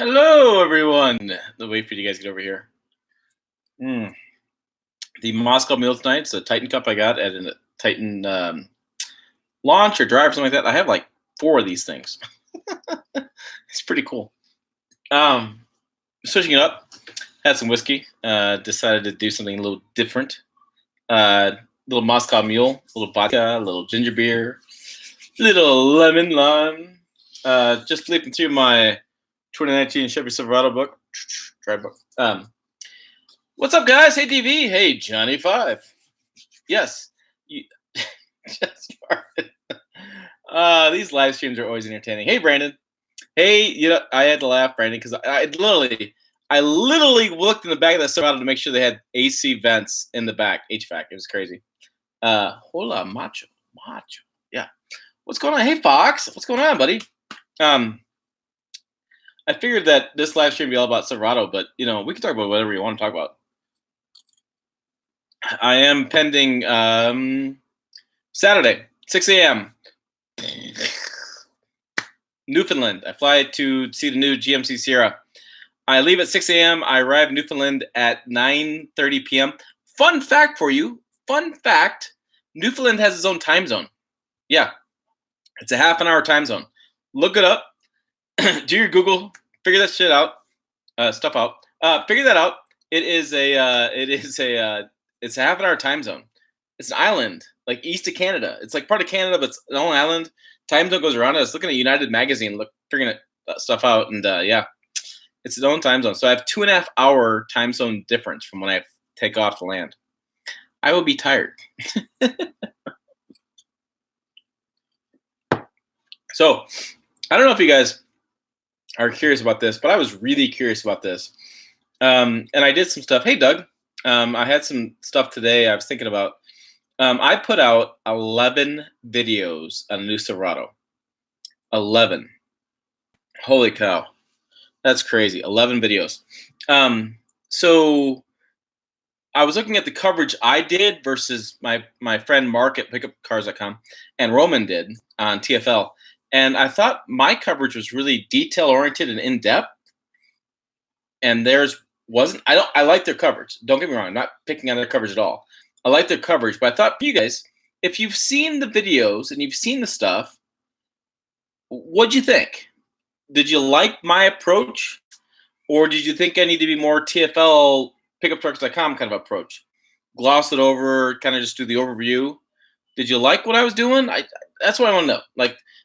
Hello, everyone. The wait for you guys to get over here. Mm. The Moscow Mule tonight. It's a Titan Cup I got at a Titan launch or drive or something like that. I have like 4 of these things. It's pretty cool. Switching it up. Had some whiskey. Decided to do something a little different. Little Moscow Mule, a little vodka, a little ginger beer, little lemon lime. Just flipping through my 2019 Chevy Silverado book, drive book. What's up, guys? Hey, DV. Hey, Johnny 5. Yes. You just started. These live streams are always entertaining. Hey, Brandon. Hey, I had to laugh, Brandon, because I literally looked in the back of the Silverado to make sure they had AC vents in the back, HVAC. It was crazy. Hola, macho. Yeah. What's going on? Hey, Fox. What's going on, buddy? I figured that this live stream would be all about Silverado, but we can talk about whatever you want to talk about. I am pending Saturday, 6 a.m. Newfoundland. I fly to see the new GMC Sierra. I leave at 6 a.m. I arrive in Newfoundland at 9:30 p.m. Fun fact for you. Fun fact. Newfoundland has its own time zone. Yeah. It's a half an hour time zone. Look it up. Do your Google. Figure that shit out. Stuff out. Figure that out. It's a half an hour time zone. It's an island, like east of Canada. It's like part of Canada, but it's an own island. Time zone goes around it. I was looking at United Magazine, figuring stuff out, and yeah, it's its own time zone. So I have 2.5 hour time zone difference from when I take off to land. I will be tired. So I don't know if you guys are curious about this, but I was really curious about this. And I did some stuff. Hey, Doug. I had some stuff today I was thinking about. I put out 11 videos on a new Silverado. 11. Holy cow. That's crazy. 11 videos. So I was looking at the coverage I did versus my friend Mark at pickupcars.com and Roman did on TFL. And I thought my coverage was really detail-oriented and in-depth. And theirs wasn't. I like their coverage. Don't get me wrong. I'm not picking on their coverage at all. I like their coverage. But I thought for you guys, if you've seen the videos and you've seen the stuff, what'd you think? Did you like my approach? Or did you think I need to be more TFL pickuptrucks.com kind of approach? Gloss it over, kind of just do the overview. Did you like what I was doing? That's what I want to know.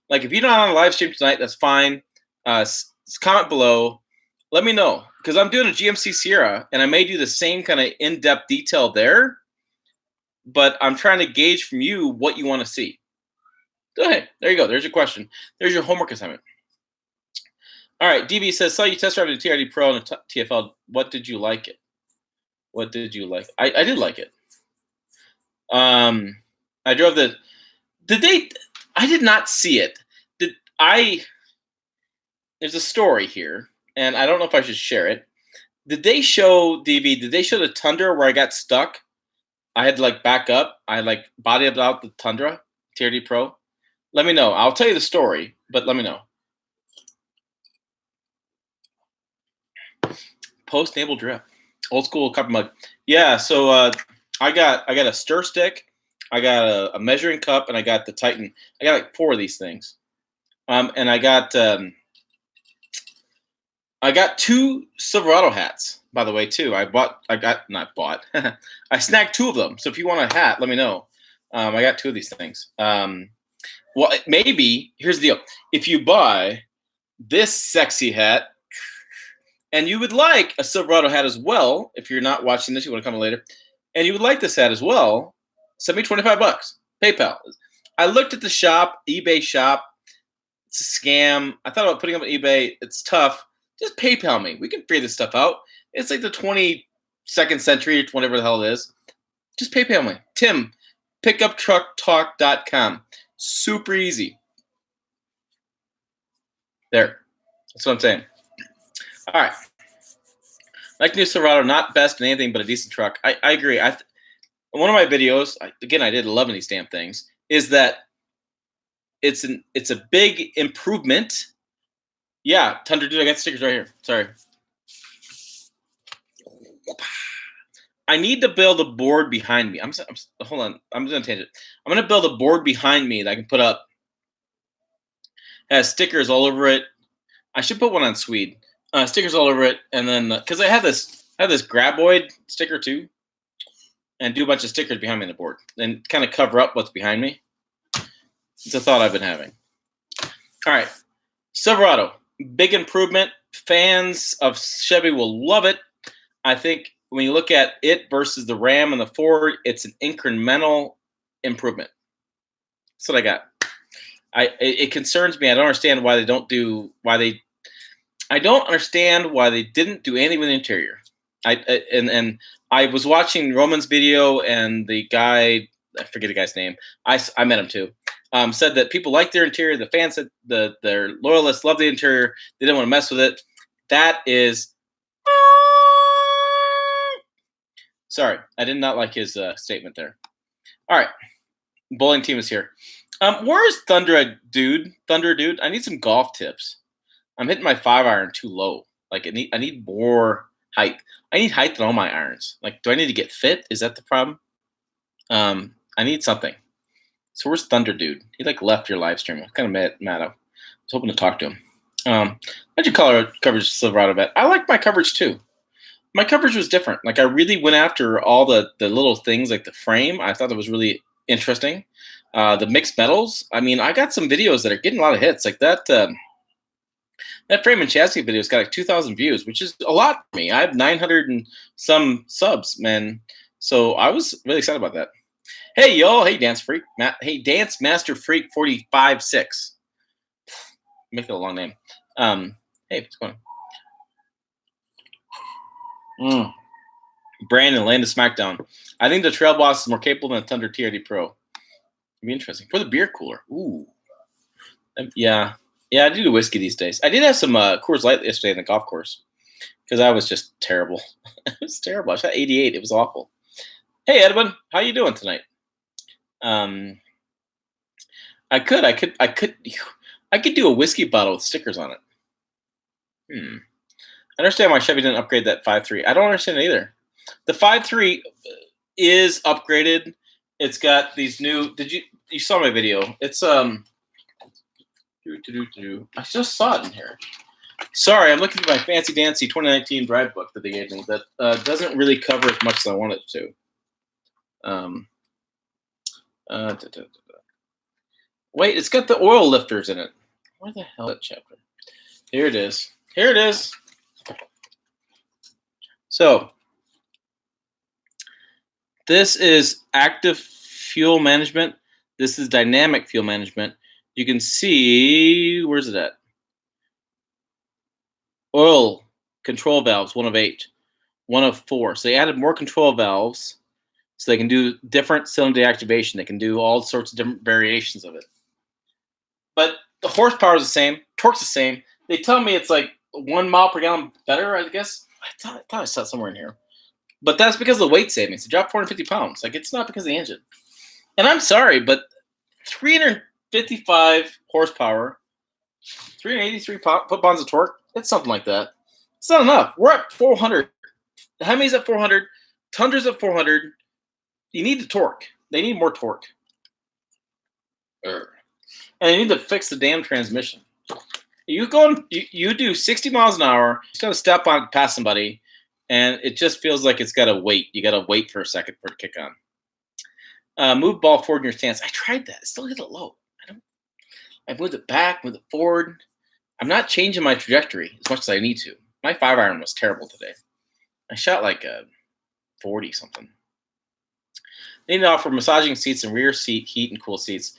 Like if you're not on a live stream tonight, that's fine. Comment below. Let me know, because I'm doing a GMC Sierra, and I may do the same kind of in-depth detail there, but I'm trying to gauge from you what you want to see. Go ahead. There you go. There's your question. There's your homework assignment. All right. DB says, saw you test drive the TRD Pro and the TFL. What did you like it? What did you like? I did like it. I drove the day. I did not see it. There's a story here, and I don't know if I should share it. Did they show the Tundra where I got stuck? I had to back up. I bodied out the Tundra, TRD Pro. Let me know. I'll tell you the story, but let me know. Post naval drip, old school copper mug. Yeah. So I got a stir stick, I got a measuring cup, and I got the Titan. I got 4 of these things, and I got 2 Silverado hats, by the way, too. I snagged 2 of them. So if you want a hat, let me know. I got 2 of these things. Well, maybe, here's the deal. If you buy this sexy hat, and you would like a Silverado hat as well, if you're not watching this, you want to come later, and you would like this hat as well, send me $25. PayPal. I looked at the shop, eBay shop. It's a scam. I thought about putting up on eBay. It's tough. Just PayPal me. We can figure this stuff out. It's like the 22nd century, or whatever the hell it is. Just PayPal me. Tim, pickuptrucktalk.com. Super easy. There. That's what I'm saying. All right. Like new Silverado, not best in anything, but a decent truck. I agree. One of my videos, again, I did 11 of these damn things, is that it's a big improvement Yeah, Thunder Dude, I got stickers right here. Sorry. I need to build a board behind me. Hold on. I'm going to change it. I'm going to build a board behind me that I can put up. It has stickers all over it. I should put one on Swede. Stickers all over it, and then because I have this Graboid sticker too, and do a bunch of stickers behind me on the board, and kind of cover up what's behind me. It's a thought I've been having. All right, Silverado, big improvement. Fans of Chevy will love it. I think when you look at it versus the Ram and the Ford, it's an incremental improvement. That's what I got. It concerns me. I don't understand why they don't do I don't understand why they didn't do anything with the interior. And I was watching Roman's video, and the guy, I forget the guy's name. I met him too. Said that people like their interior. The fans said their loyalists love the interior. They didn't want to mess with it. That is. Sorry, I did not like his statement there. All right, bowling team is here. Where is Thunder Dude? I need some golf tips. I'm hitting my 5-iron too low. Like I need more height. I need height in all my irons. Like, do I need to get fit? Is that the problem? I need something. So where's Thunder Dude? He like left your live stream. I'm kind of mad. I was hoping to talk to him. How'd you color coverage Silverado bet? I like my coverage too. My coverage was different. Like I really went after all the little things like the frame. I thought it was really interesting. The mixed metals. I mean, I got some videos that are getting a lot of hits. Like that frame and chassis video's got like 2,000 views, which is a lot for me. I have 900 and some subs, man. So I was really excited about that. Hey, y'all. Hey, Dance Freak. Hey, Dance Master Freak 45.6. Make it a long name. Hey, what's going on? Brandon, land of SmackDown. I think the Trail Boss is more capable than the Thunder TRD Pro. It'd be interesting. For the beer cooler. Ooh. Yeah, I do the whiskey these days. I did have some Coors Light yesterday in the golf course because I was just terrible. It was terrible. I shot 88. It was awful. Hey, Edwin, how you doing tonight? I could do a whiskey bottle with stickers on it. I understand why Chevy didn't upgrade that 5.3. I don't understand it either. The 5.3 is upgraded. It's got these new. You saw my video? It's I just saw it in here. Sorry, I'm looking at my Fancy Dancy 2019 drive book that they gave me that doesn't really cover as much as I want it to. Wait, it's got the oil lifters in it. Where the hell is that chapter? Here it is. So this is active fuel management. This is dynamic fuel management. You can see, where's it at? Oil control valves, 1 of 8, 1 of 4. So they added more control valves so they can do different cylinder deactivation. They can do all sorts of different variations of it. But the horsepower is the same, torque's the same. They tell me it's like 1 mile per gallon better, I guess. I thought I saw it somewhere in here. But that's because of the weight savings. It dropped 450 pounds. Like, it's not because of the engine. And I'm sorry, but 355 horsepower, 383 foot-pounds of torque, it's something like that. It's not enough. We're at 400. The Hemi's at 400. Tundra's at 400. You need the torque. They need more torque. And they need to fix the damn transmission. You do 60 miles an hour, you just got to step on past somebody, and it just feels like it's got to wait. You got to wait for a second for it to kick on. Move ball forward in your stance. I tried that. I still hit it low. I moved it back, moved it forward. I'm not changing my trajectory as much as I need to. My 5-iron was terrible today. I shot like a 40 something. They need to offer massaging seats and rear seat heat and cool seats.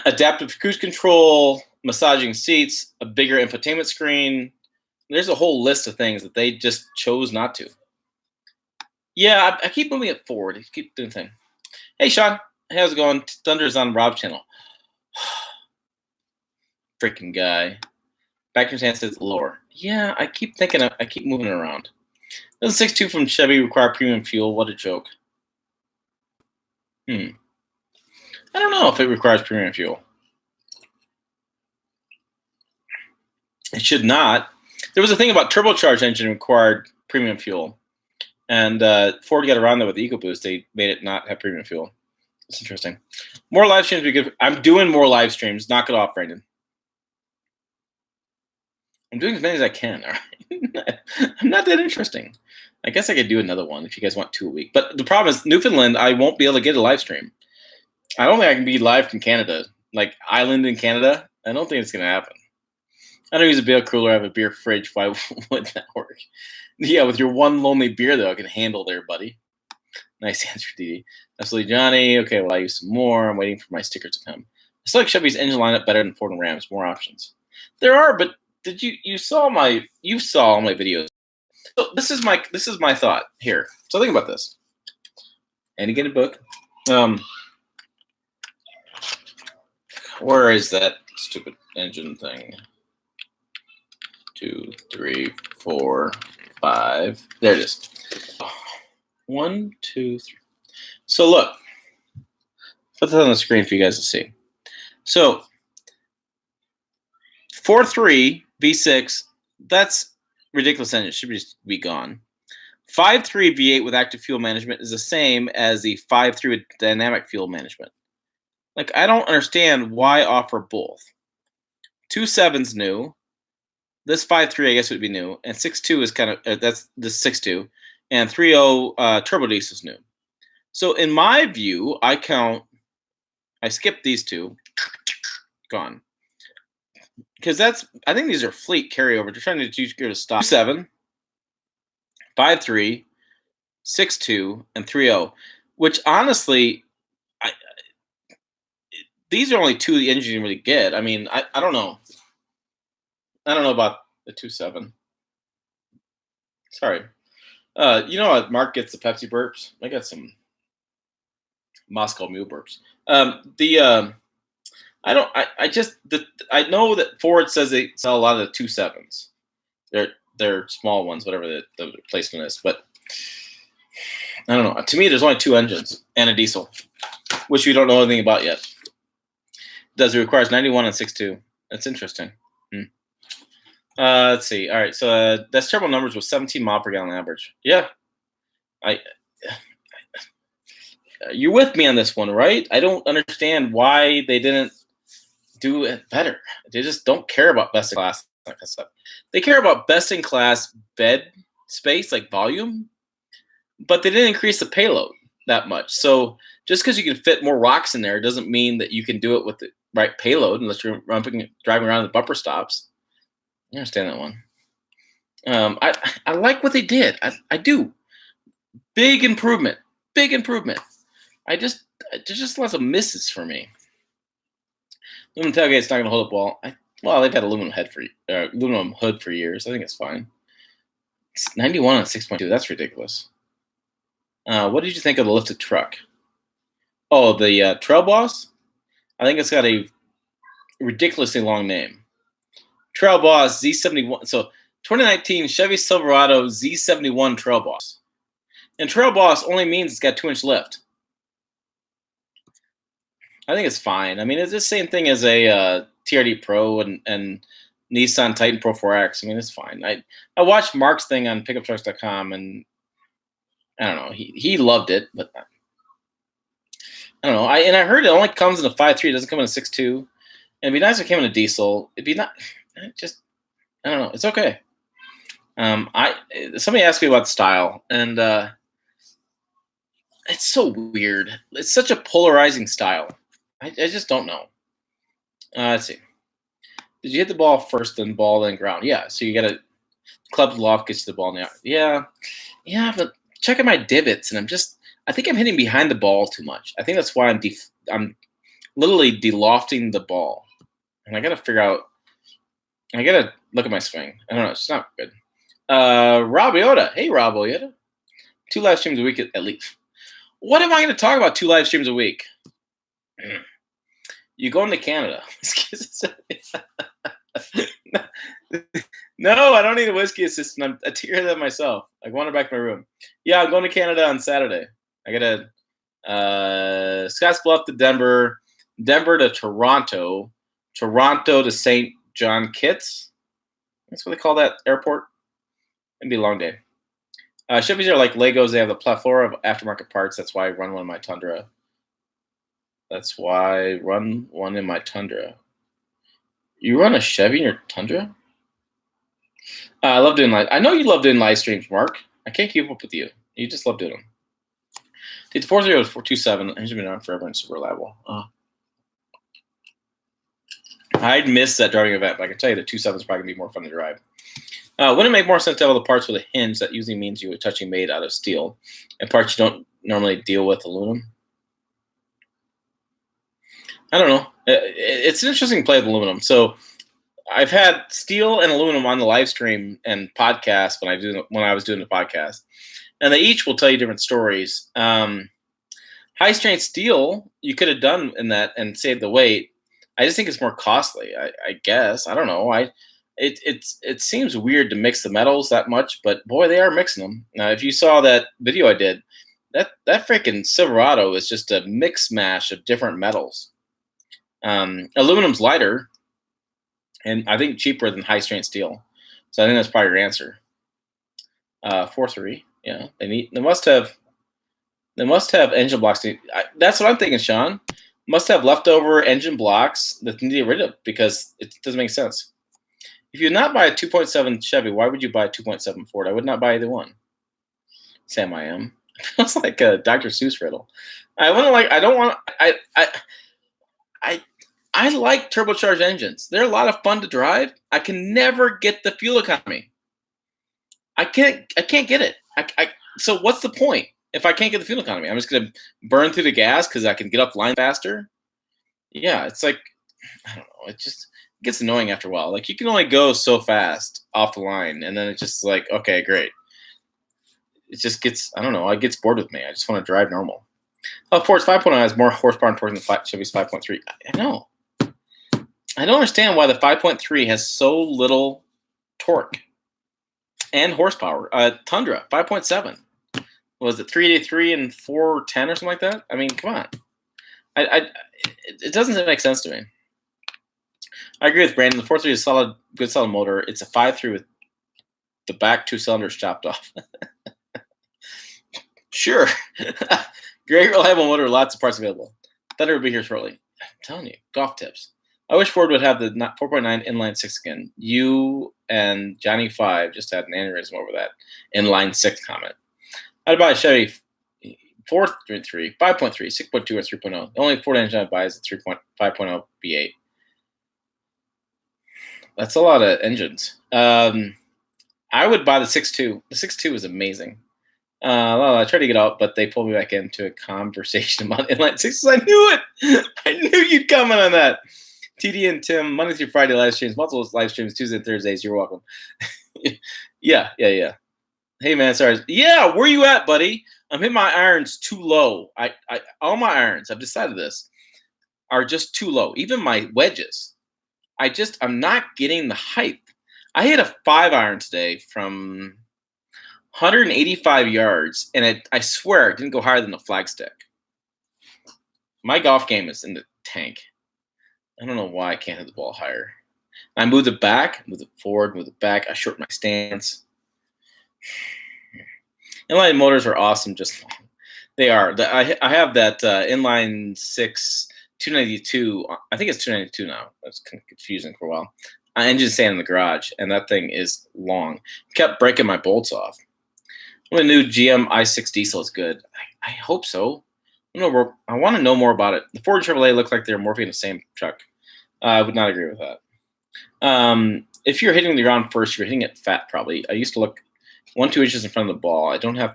Adaptive cruise control, massaging seats, a bigger infotainment screen. There's a whole list of things that they just chose not to. Yeah, I keep moving it forward. I keep doing the thing. Hey, Sean. How's it going? Thunder's on Rob's channel. Freaking guy. Back to your stance says lower. Yeah, I keep thinking. I keep moving it around. This 6.2 from Chevy require premium fuel. What a joke. I don't know if it requires premium fuel. It should not. There was a thing about turbocharged engine required premium fuel, and Ford got around that with the EcoBoost. They made it not have premium fuel. It's interesting. More live streams would be good. I'm doing more live streams. Knock it off, Brandon. I'm doing as many as I can. All right? I'm not that interesting. I guess I could do another one if you guys want 2 a week. But the problem is, Newfoundland, I won't be able to get a live stream. I don't think I can be live from Canada, like island in Canada. I don't think it's going to happen. I don't use a beer cooler. I have a beer fridge. Why would that work? Yeah, with your one lonely beer, though, I can handle there, buddy. Nice answer, Didi. Absolutely, Johnny. Okay, well, I use some more. I'm waiting for my stickers to come. I still like Chevy's engine lineup better than Ford and Rams. More options. There are, but did you saw my videos? So this is my thought here. So think about this. And you get a book. Where is that stupid engine thing? 2, 3, 4, 5. There it is. 1, 2, 3. So look, put that on the screen for you guys to see. So 4.3 V6, that's ridiculous engine. It should just be gone. 5.3 V8 with active fuel management is the same as the 5.3 with dynamic fuel management. Like, I don't understand why offer both. 2.7's new. This 5.3, I guess, would be new. And 6.2 is kind of, that's the 6.2. And 3.0 turbo diesel is new. So in my view, I skip these two. Gone. Because I think these are fleet carryover. They're trying to teach you to stop. 2.7, 5.3, 6.2, and 3.0. Which, honestly, these are only two the engine you really get. I mean, I don't know. I don't know about the 2.7. Sorry. You know what? Mark gets the Pepsi burps. I got some Moscow Mule burps. I know that Ford says they sell a lot of the 2.7s. They're small ones, whatever the replacement is. But I don't know. To me, there's only two engines and a diesel, which we don't know anything about yet. It requires 91 and 6.2. That's interesting. Let's see. All right, so that's turbo numbers with 17 mile per gallon average. Yeah, you're with me on this one, right? I don't understand why they didn't do it better. They just don't care about best in class, that kind of stuff. They care about best in class bed space, like volume, but they didn't increase the payload that much. So just because you can fit more rocks in there doesn't mean that you can do it with the right payload unless you're driving around the bumper stops. I understand that one. I like what they did. I do. Big improvement. Big improvement. There's just lots of misses for me. Aluminum tailgate's not going to hold up well. They've had aluminum hood for years. I think it's fine. It's 91 on 6.2. That's ridiculous. What did you think of the lifted truck? Oh, the Trail Boss? I think it's got a ridiculously long name. Trail Boss Z71. So 2019 Chevy Silverado Z71 Trail Boss. And Trail Boss only means it's got 2-inch lift. I think it's fine. I mean, it's the same thing as a TRD Pro and Nissan Titan Pro 4X. I mean, it's fine. I watched Mark's thing on pickuptrucks.com, and I don't know. He loved it, but I don't know. I heard it only comes in a 5.3. It doesn't come in a 6.2. And it'd be nice if it came in a diesel. It'd be not. I don't know. It's okay. Somebody asked me about style, and it's so weird. It's such a polarizing style. I just don't know. Let's see. Did you hit the ball first, then ball, then ground? Yeah. So you got to club the loft, gets the ball in the yeah. But checking my divots, and I think I'm hitting behind the ball too much. I think that's why I'm literally delofting the ball, and I got to figure out. I got to look at my swing. I don't know. It's not good. Rob Yoda. Hey, Rob Yoda. 2 live streams a week at least. What am I going to talk about 2 live streams a week? You going to Canada. No, I don't need a whiskey assistant. I take care of that myself. I wander back to my room. Yeah, I'm going to Canada on Saturday. I got to Scottsbluff to Denver, Denver to Toronto, Toronto to St. John Kitts. That's what they call that airport. It'd be a long day. Chevys are like Legos. They have a plethora of aftermarket parts. That's why I run one in my Tundra. That's why I run one in my Tundra. You run a Chevy in your Tundra? I love doing live. I know you love doing live streams, Mark. I can't keep up with you. You just love doing them. Dude, the 4.0 has been around forever and super reliable. I'd miss that driving event, but I can tell you the 2.7 is probably going to be more fun to drive. Wouldn't it make more sense to have all the parts with a hinge? That usually means you are touching made out of steel, and parts you don't normally deal with aluminum. I don't know. It's an interesting play with aluminum. So I've had steel and aluminum on the live stream and podcast when I was doing the podcast, and they each will tell you different stories. High strength steel you could have done in that and saved the weight. I just think it's more costly. I guess I don't know. It seems weird to mix the metals that much, but boy, they are mixing them. Now, if you saw that video I did, that freaking Silverado is just a mix mash of different metals. Aluminum's lighter, and I think cheaper than high strength steel. So I think that's probably your answer. 4.3. Yeah, they must have engine blocks. That's what I'm thinking, Sean. Must have leftover engine blocks that they need to get rid of because it doesn't make sense. If you did not buy a 2.7 Chevy, why would you buy a 2.7 Ford? I would not buy either one. Sam, I am. It's like a Dr. Seuss riddle. I like turbocharged engines. They're a lot of fun to drive. I can never get the fuel economy. I can't get it. So what's the point if I can't get the fuel economy? I'm just gonna burn through the gas because I can get up the line faster. Yeah, it's like I don't know. It just gets annoying after a while. Like you can only go so fast off the line, and then it's just like, okay, great. It just gets, I don't know, it gets bored with me. I just want to drive normal. Ford's 5.0 has more horsepower and torque than Chevy's 5.3. I know. I don't understand why the 5.3 has so little torque and horsepower. Tundra 5.7 was it 383 and 410 or something like that? I mean, come on. It doesn't make sense to me. I agree with Brandon. The 4.3 is good solid motor. It's a 5.3 with the back 2 cylinders chopped off. Sure. Great reliable motor, lots of parts available. Thunder will be here shortly. I'm telling you, golf tips. I wish Ford would have the 4.9 inline 6 again. You and Johnny 5 just had an aneurysm over that inline 6 comment. I'd buy a Chevy 4.3, 5.3, 6.2, or 3.0. The only Ford engine I'd buy is the 5.0 V8. That's a lot of engines. I would buy the 6.2. The 6.2 is amazing. Well, I tried to get out, but they pulled me back into a conversation about inline 6s. I knew it. I knew you'd comment on that. TD and Tim, Monday through Friday live streams, multiple live streams, Tuesday and Thursdays. You're welcome. Yeah. Hey man, sorry. Yeah, where you at, buddy? I'm hitting my irons too low. All my irons, I've decided this, are just too low. Even my wedges. I'm not getting the height. I hit a 5-iron today from 185 yards, and I swear it didn't go higher than the flagstick. My golf game is in the tank. I don't know why I can't hit the ball higher. I moved it back, moved it forward, moved it back. I shortened my stance. Inline motors are awesome. Just they are. I have that inline 6 292. I think it's 292 now. That's confusing for a while. Engine staying in the garage, and that thing is long. Kept breaking my bolts off. The new GM i6 diesel is good. I hope so. I want to know more about it. The Ford and Chevrolet look like they're morphing the same truck. I would not agree with that. If you're hitting the ground first, you're hitting it fat probably. I used to look 1-2 inches in front of the ball. I don't have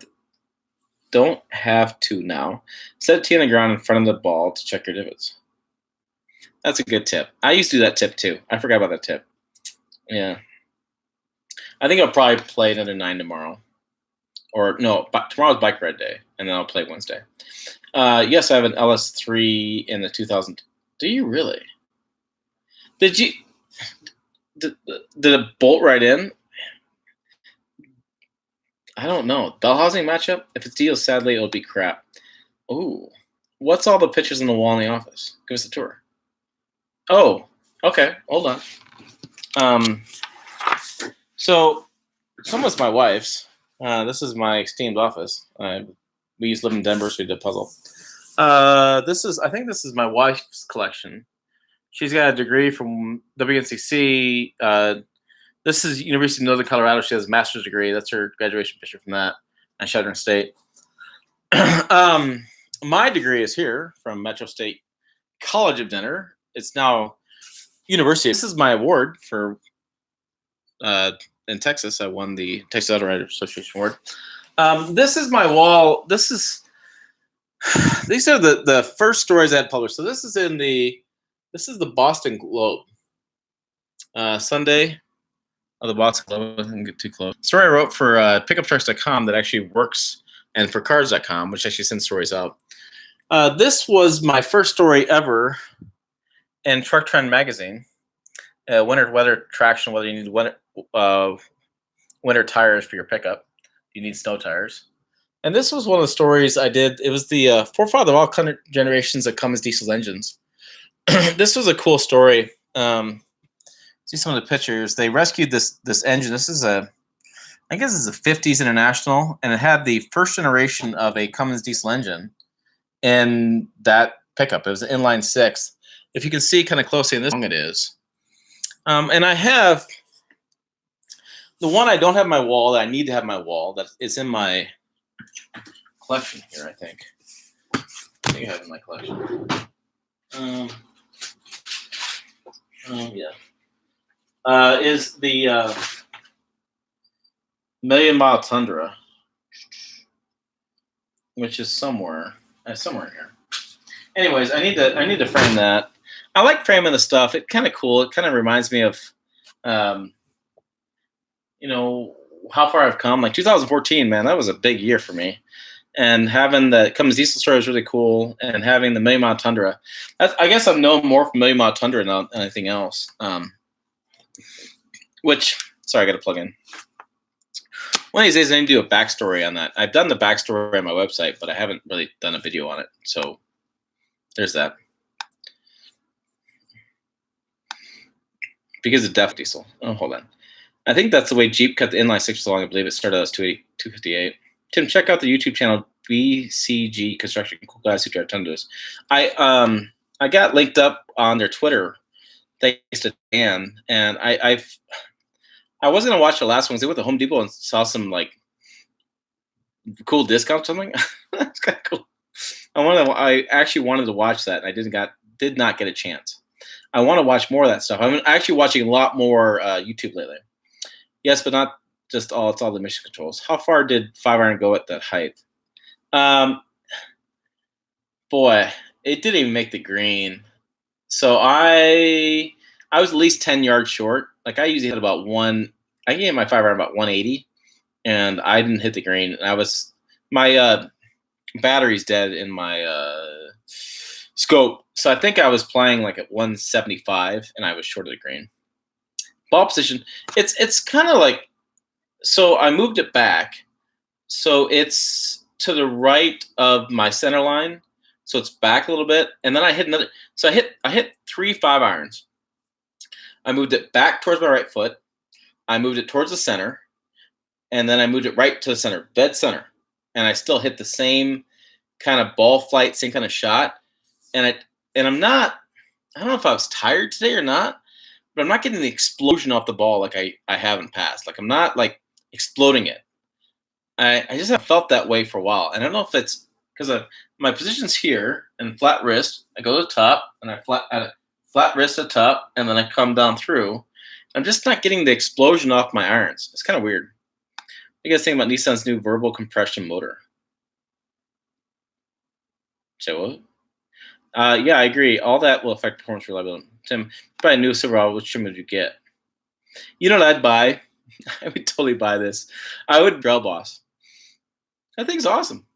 to now. Set a tee on the ground in front of the ball to check your divots. That's a good tip. I used to do that tip too. I forgot about that tip. Yeah. I think I'll probably play another 9 tomorrow. Or no, tomorrow's bike ride day, and then I'll play Wednesday. Yes, I have an LS3 in the 2000. Do you really? Did it bolt right in? I don't know. Bell housing matchup? If it's deal, sadly, it'll be crap. Ooh. What's all the pictures on the wall in the office? Give us a tour. Oh, okay. Hold on. So some was my wife's. This is my esteemed office. We used to live in Denver, so we did puzzle. I think this is my wife's collection. She's got a degree from WNCC. This is University of Northern Colorado. She has a master's degree. That's her graduation picture from that at Chevron State. My degree is here from Metro State College of Denver. It's now University. This is my award for in Texas. I won the Texas Auto Writers Association award. This is my wall. These are the first stories I had published. So this is the Boston Globe. Sunday of the Boston Globe. I didn't get too close. Story I wrote for pickuptrucks.com that actually works, and for cars.com, which actually sends stories out. This was my first story ever in Truck Trend magazine. Winter weather traction, whether you need winter tires for your pickup. You need snow tires. And this was one of the stories I did. It was the forefather of all generations of Cummins diesel engines. This was a cool story. See some of the pictures. They rescued this engine. This is I guess it's a 50s International, and it had the first generation of a Cummins diesel engine in that pickup. It was an inline 6. If you can see kind of closely in this, how long it is. And I have the one I don't have my wall that I need to have my wall that is in my collection here, I think. I think I have it in my collection. Yeah. Is the Million Mile Tundra, which is somewhere here. Anyways, I need to frame that. I like framing the stuff. It's kind of cool. It kind of reminds me of, how far I've come. Like 2014, man, that was a big year for me. And having the Cummins diesel story was really cool. And having the Million Mile Tundra, I guess I'm known more for Million Mile Tundra than anything else. Sorry, I got to plug in. One of these days, I need to do a backstory on that. I've done the backstory on my website, but I haven't really done a video on it. So there's that. Because of DEF diesel. Oh, hold on. I think that's the way Jeep cut the inline 6 along. I believe it started as 258. Tim, check out the YouTube channel BCG Construction. Cool guys who drive Tundras. I got linked up on their Twitter thanks to Dan, and I wasn't gonna watch the last ones. They went to Home Depot and saw some like cool discounts or something. That's kind of cool. I actually wanted to watch that, and I did not get a chance. I want to watch more of that stuff. I'm actually watching a lot more YouTube lately. Yes, but not just all. It's all the mission controls. How far did 5-iron go at that height? Boy, it didn't even make the green. So I was at least 10 yards short. Like I usually hit about I can get my 5-iron about 180, and I didn't hit the green. And my battery's dead in my scope. So I think I was playing like at 175, and I was short of the green. Ball position, it's kind of like, so I moved it back. So it's to the right of my center line. So it's back a little bit. And then I hit another. So I hit 3 5-irons. I moved it back towards my right foot. I moved it towards the center. And then I moved it right to the center, dead center. And I still hit the same kind of ball flight, same kind of shot. And I'm not, I don't know if I was tired today or not, but I'm not getting the explosion off the ball like I haven't passed. Like I'm not like exploding it. I just have felt that way for a while. And I don't know if it's because my position's here and flat wrist. I go to the top and I flat wrist at top, and then I come down through. I'm just not getting the explosion off my irons. It's kind of weird. What do you guys think about Nissan's new verbal compression motor? Say what? Yeah, I agree. All that will affect performance reliability. Tim, probably a new Silverado. Which trim would you get? You know what I'd buy? I would totally buy this. I would Drill Boss. That thing's awesome.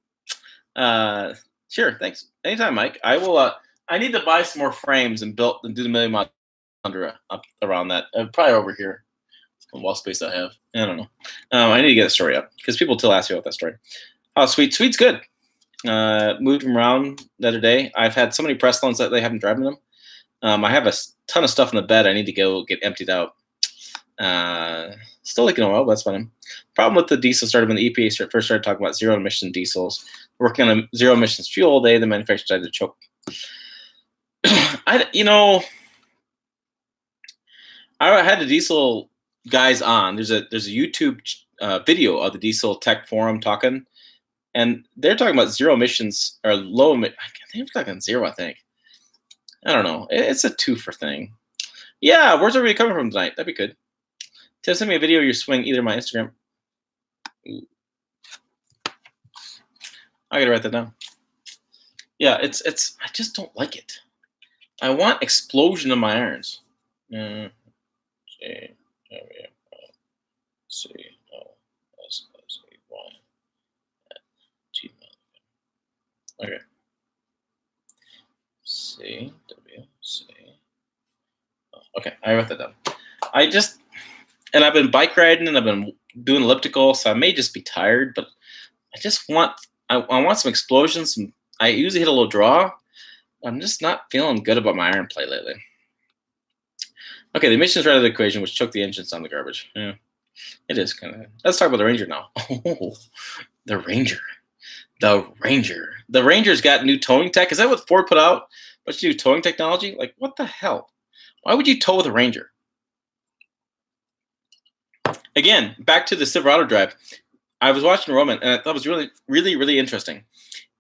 Sure, thanks. Anytime, Mike. I will. I need to buy some more frames and do the Million Mile Tundra up around that. Probably over here. Wall space I have. I don't know. I need to get a story up because people still ask me about that story. Oh, Sweet's good. Moved them around the other day. I've had so many press loans that they haven't driven them. I have a ton of stuff in the bed I need to go get emptied out. Still leaking oil, but that's fine. Problem with the diesel started when the EPA first started talking about zero emission diesels. Working on a zero emissions fuel, the manufacturer decided to choke. I had the diesel guys on. There's a YouTube video of the diesel tech forum talking, and they're talking about zero emissions or low emission. I think they're talking zero. I think. I don't know. It's a twofer thing. Yeah, where's everybody coming from tonight? That'd be good. Tim, send me a video of your swing, either my Instagram. Ooh. I gotta write that down. Yeah, it's. I just don't like it. I want explosion in my irons. Okay. Okay, I wrote that down. I've been bike riding and I've been doing elliptical, so I may just be tired, but I want some explosions. I usually hit a little draw. I'm just not feeling good about my iron play lately. Okay, the emissions right out of the equation, which choked the engines on the garbage. Yeah, it is kind of. Let's talk about the Ranger now. Oh, the Ranger. The Ranger. The Ranger's got new towing tech. Is that what Ford put out? What's new towing technology? Like, what the hell? Why would you tow with a Ranger? Again, back to the Silverado drive. I was watching Roman, and I thought it was really, really, really interesting.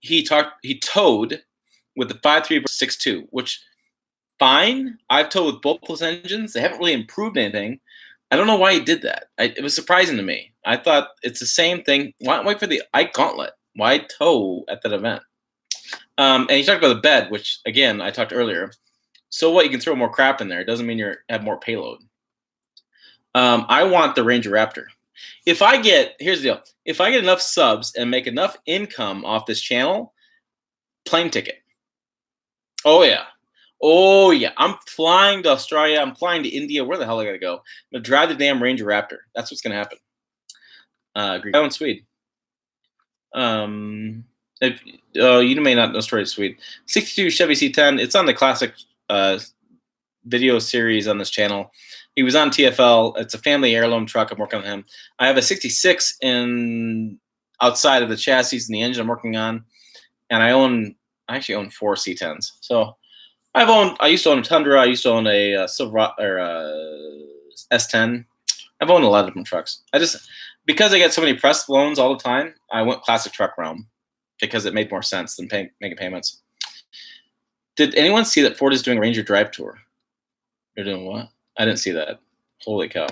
He towed with the 5.3 6.2, which fine. I've towed with both those engines. They haven't really improved anything. I don't know why he did that. It was surprising to me. I thought it's the same thing. Why wait for the Ike Gauntlet? Why tow at that event? And he talked about the bed, which, again, I talked earlier. So what? You can throw more crap in there. It doesn't mean you have more payload. I want the Ranger Raptor. Here's the deal. If I get enough subs and make enough income off this channel, plane ticket. Oh, yeah. Oh, yeah. I'm flying to Australia. I'm flying to India. Where the hell I got to go? I'm going to drive the damn Ranger Raptor. That's what's going to happen. Greek. Oh, in Sweden. You may not know story of Sweden. 62 Chevy C10. It's on the classic video series on this channel. He was on TFL. It's a family heirloom truck. I'm working on him. I have a 66 outside of the chassis and the engine I'm working on. And I actually own 4 C10s. So I used to own a Tundra. I used to own a Silverado or S10. I've owned a lot of different trucks. Because I get so many press loans all the time, I went classic truck realm because it made more sense than making payments. Did anyone see that Ford is doing a Ranger Drive Tour? They're doing what? I didn't see that. Holy cow.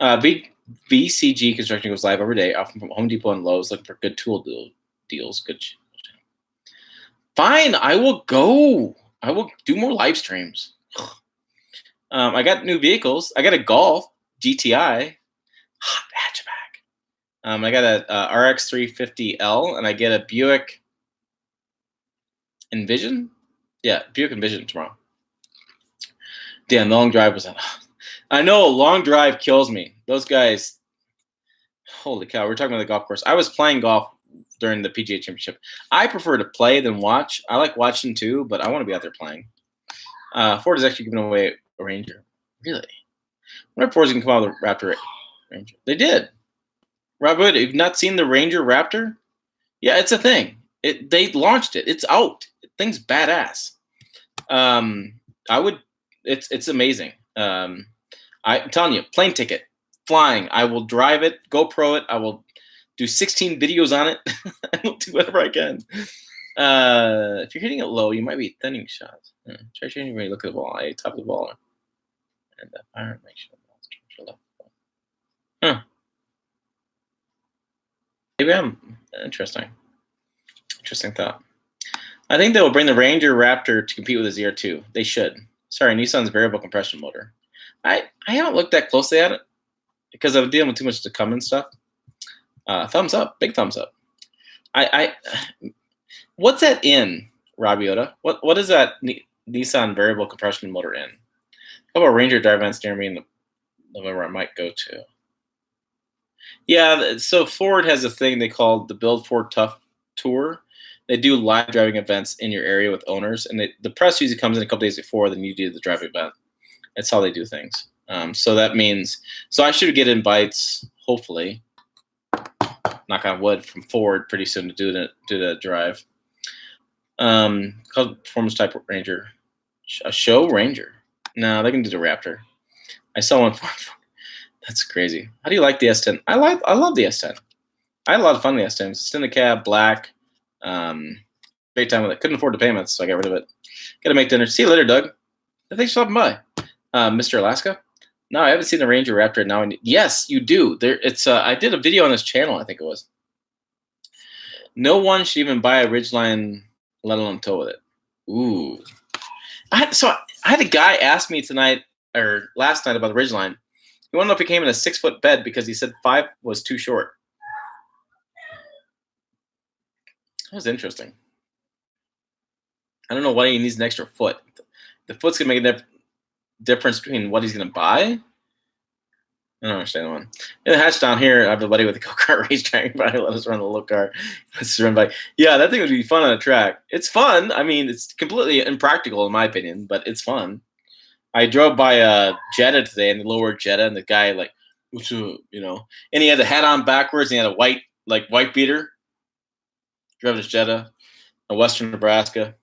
VCG Construction goes live every day, often from Home Depot and Lowe's, looking for good tool deals. Good. Fine, I will go. I will do more live streams. I got new vehicles. I got a Golf GTI. Hot hatchback. I got a RX 350L, and I get a Buick Envision. Yeah, Buick Envision tomorrow. Damn, the long drive was. I know a long drive kills me. Those guys. Holy cow! We're talking about the golf course. I was playing golf during the PGA Championship. I prefer to play than watch. I like watching too, but I want to be out there playing. Ford is actually giving away a Ranger. Really? I wonder if Ford's going to come out with a Raptor Ranger. They did. Rob Wood, you've not seen the Ranger Raptor? Yeah, it's a thing. They launched it. It's out. The thing's badass. It's amazing. I'm telling you, plane ticket, flying. I will drive it, GoPro it. I will do 16 videos on it. I will do whatever I can. If you're hitting it low, you might be thinning shots. Try changing where you look at the ball. Top of the ball. And fire, make sure the ball's left. Huh. Maybe I'm interesting. Interesting thought. I think they will bring the Ranger Raptor to compete with the ZR2. They should. Sorry, Nissan's variable compression motor. I haven't looked that closely at it because I'm dealing with too much to come and stuff. Thumbs up, big thumbs up. What's that in, Rabiota? What is that Nissan variable compression motor in? How about Ranger drive events near me in November I might go to? Yeah, so Ford has a thing they call the Build Ford Tough Tour. They do live driving events in your area with owners, and the press usually comes in a couple days before, then you do the driving event. That's how they do things. So that means, so I should get invites, hopefully, knock on wood, from Ford pretty soon to do the drive. Called performance type Ranger, a show Ranger. No, they can do the Raptor. I saw one for. That's crazy. How do you like the S10? I love the S10. I had a lot of fun with the S10. It's in the cab, black. Great time with it. Couldn't afford the payments, so I got rid of it. Got to make dinner. See you later, Doug. Thanks for stopping by, Mr. Alaska. No, I haven't seen the Ranger Raptor. Now, yes, you do. There, it's. I did a video on this channel. I think it was. No one should even buy a Ridgeline, let alone tow with it. Ooh. I had a guy ask me tonight or last night about the Ridgeline. He wanted to know if it came in a 6-foot bed because he said 5 was too short. That was interesting. I don't know why he needs an extra foot. The foot's gonna make a difference between what he's gonna buy. I don't understand one. In the hatch down here, I have a buddy with a go-kart racetrack. Probably let us run the little car. Let's run by. Yeah, that thing would be fun on a track. It's fun. I mean, it's completely impractical in my opinion, but it's fun. I drove by a Jetta today, and the lower Jetta, and the guy like, what's up, you know, and he had the hat on backwards, and he had a white beater. Driving his Jetta, in western Nebraska.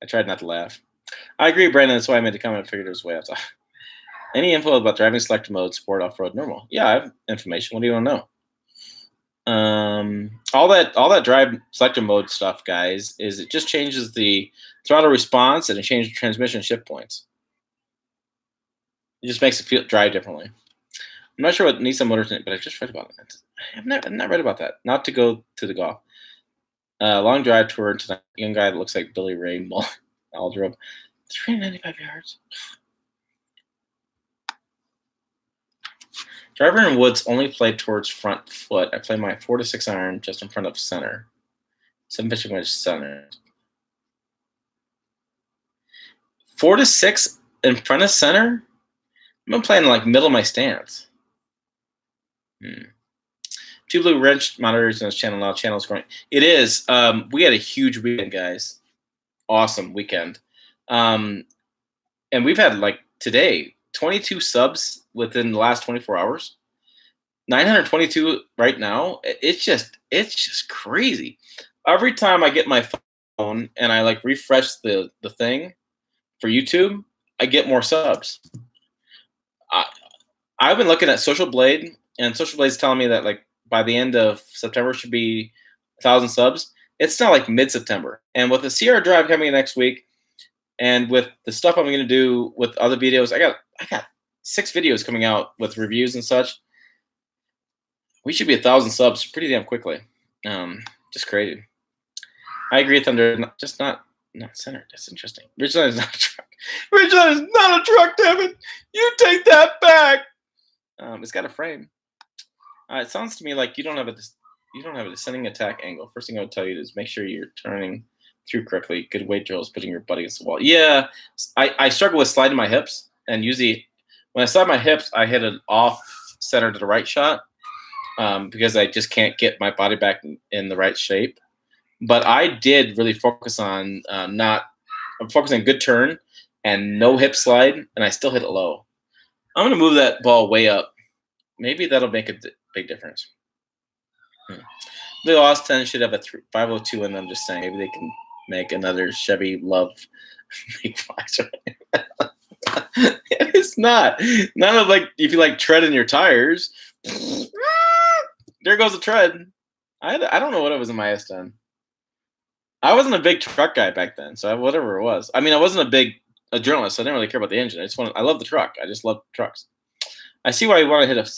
I tried not to laugh. I agree, Brandon. That's why I made the comment. I figured it was way outside. Any info about driving select mode, sport, off-road, normal? Yeah, I have information. What do you want to know? All that drive selector mode stuff, guys, is it just changes the throttle response and it changes transmission shift points. It just makes it drive differently. I'm not sure what Nissan Motors did, but I just read about it. I've not read about that. Not to go to the golf. Long drive tour tonight. Young guy that looks like Billy Ray Aldrop. 395 yards. Driver in woods only play towards front foot. I play my 4 to 6 iron just in front of center. 7 pitching wedge center. 4 to 6 in front of center? I'm playing like middle of my stance. 2 blue wrench monitors on this channel now. Channel's growing. It is. We had a huge weekend, guys. Awesome weekend. And we've had like today 22 subs within the last 24 hours. 922 right now. It's just crazy. Every time I get my phone and I like refresh the thing for YouTube, I get more subs. I've been looking at Social Blade, and Social Blade's telling me that like by the end of September should be 1,000 subs. It's now like mid-September, and with the CR drive coming next week, and with the stuff I'm going to do with other videos, I got 6 videos coming out with reviews and such. We should be 1,000 subs pretty damn quickly. Just crazy. I agree, Thunder. Just not centered. That's interesting. Ridgeline is not a truck. Ridgeline is not a truck, damn it. You take that back. It's got a frame. It sounds to me like you don't have a descending attack angle. First thing I would tell you is make sure you're turning through correctly. Good weight drills, putting your butt against the wall. Yeah, I struggle with sliding my hips, and usually when I slide my hips, I hit an off center to the right shot because I just can't get my body back in the right shape. But I did really focus on I'm focusing on good turn and no hip slide, and I still hit it low. I'm going to move that ball way up. Maybe that'll make a big difference. The Lost 10 should have a 502 in them, just saying. Maybe they can make another Chevy Love make flags. It's not. None of like, if you like tread in your tires, there goes the tread. I don't know what it was in my S10. I wasn't a big truck guy back then, so whatever it was. I mean, I wasn't a journalist, so I didn't really care about the engine. I love the truck. I just love trucks. I see why you want to hit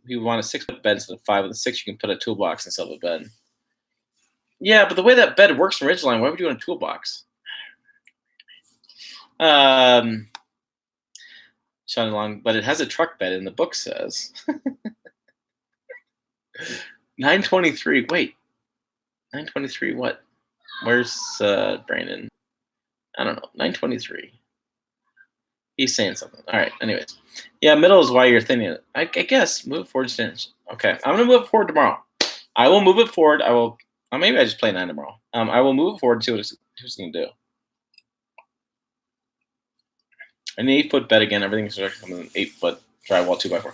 you want a 6-foot bed instead of 5. With a 6, you can put a toolbox instead of a bed. Yeah, but the way that bed works in Ridgeline, why would you want a toolbox? Shining along, but it has a truck bed, and the book says 923. Wait, 923. What? Where's Brandon? I don't know. 923. He's saying something. All right. Anyways, yeah, middle is why you're thinning it. I guess move forward to finish. Okay, I'm gonna move it forward tomorrow. I will move it forward. I will. Maybe I just play 9 tomorrow. I will move it forward and see what it's gonna do. An 8-foot bed again. Everything's coming an 8-foot drywall 2x4.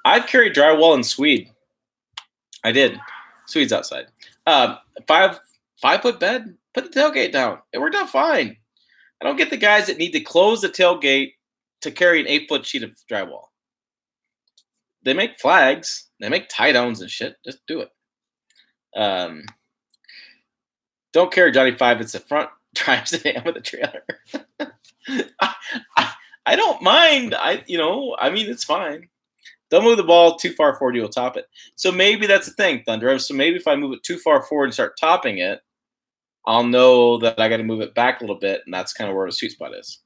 I've carried drywall in Swede. I did. Swede's outside. 5-foot bed. Put the tailgate down. It worked out fine. I don't get the guys that need to close the tailgate to carry an 8-foot sheet of drywall. They make flags. They make tie downs and shit. Just do it. Don't carry Johnny 5. It's the front drives the damn with the trailer. I don't mind. I mean, it's fine. Don't move the ball too far forward, you'll top it. So maybe that's the thing, Thunder. So maybe if I move it too far forward and start topping it, I'll know that I got to move it back a little bit, and that's kind of where the sweet spot is.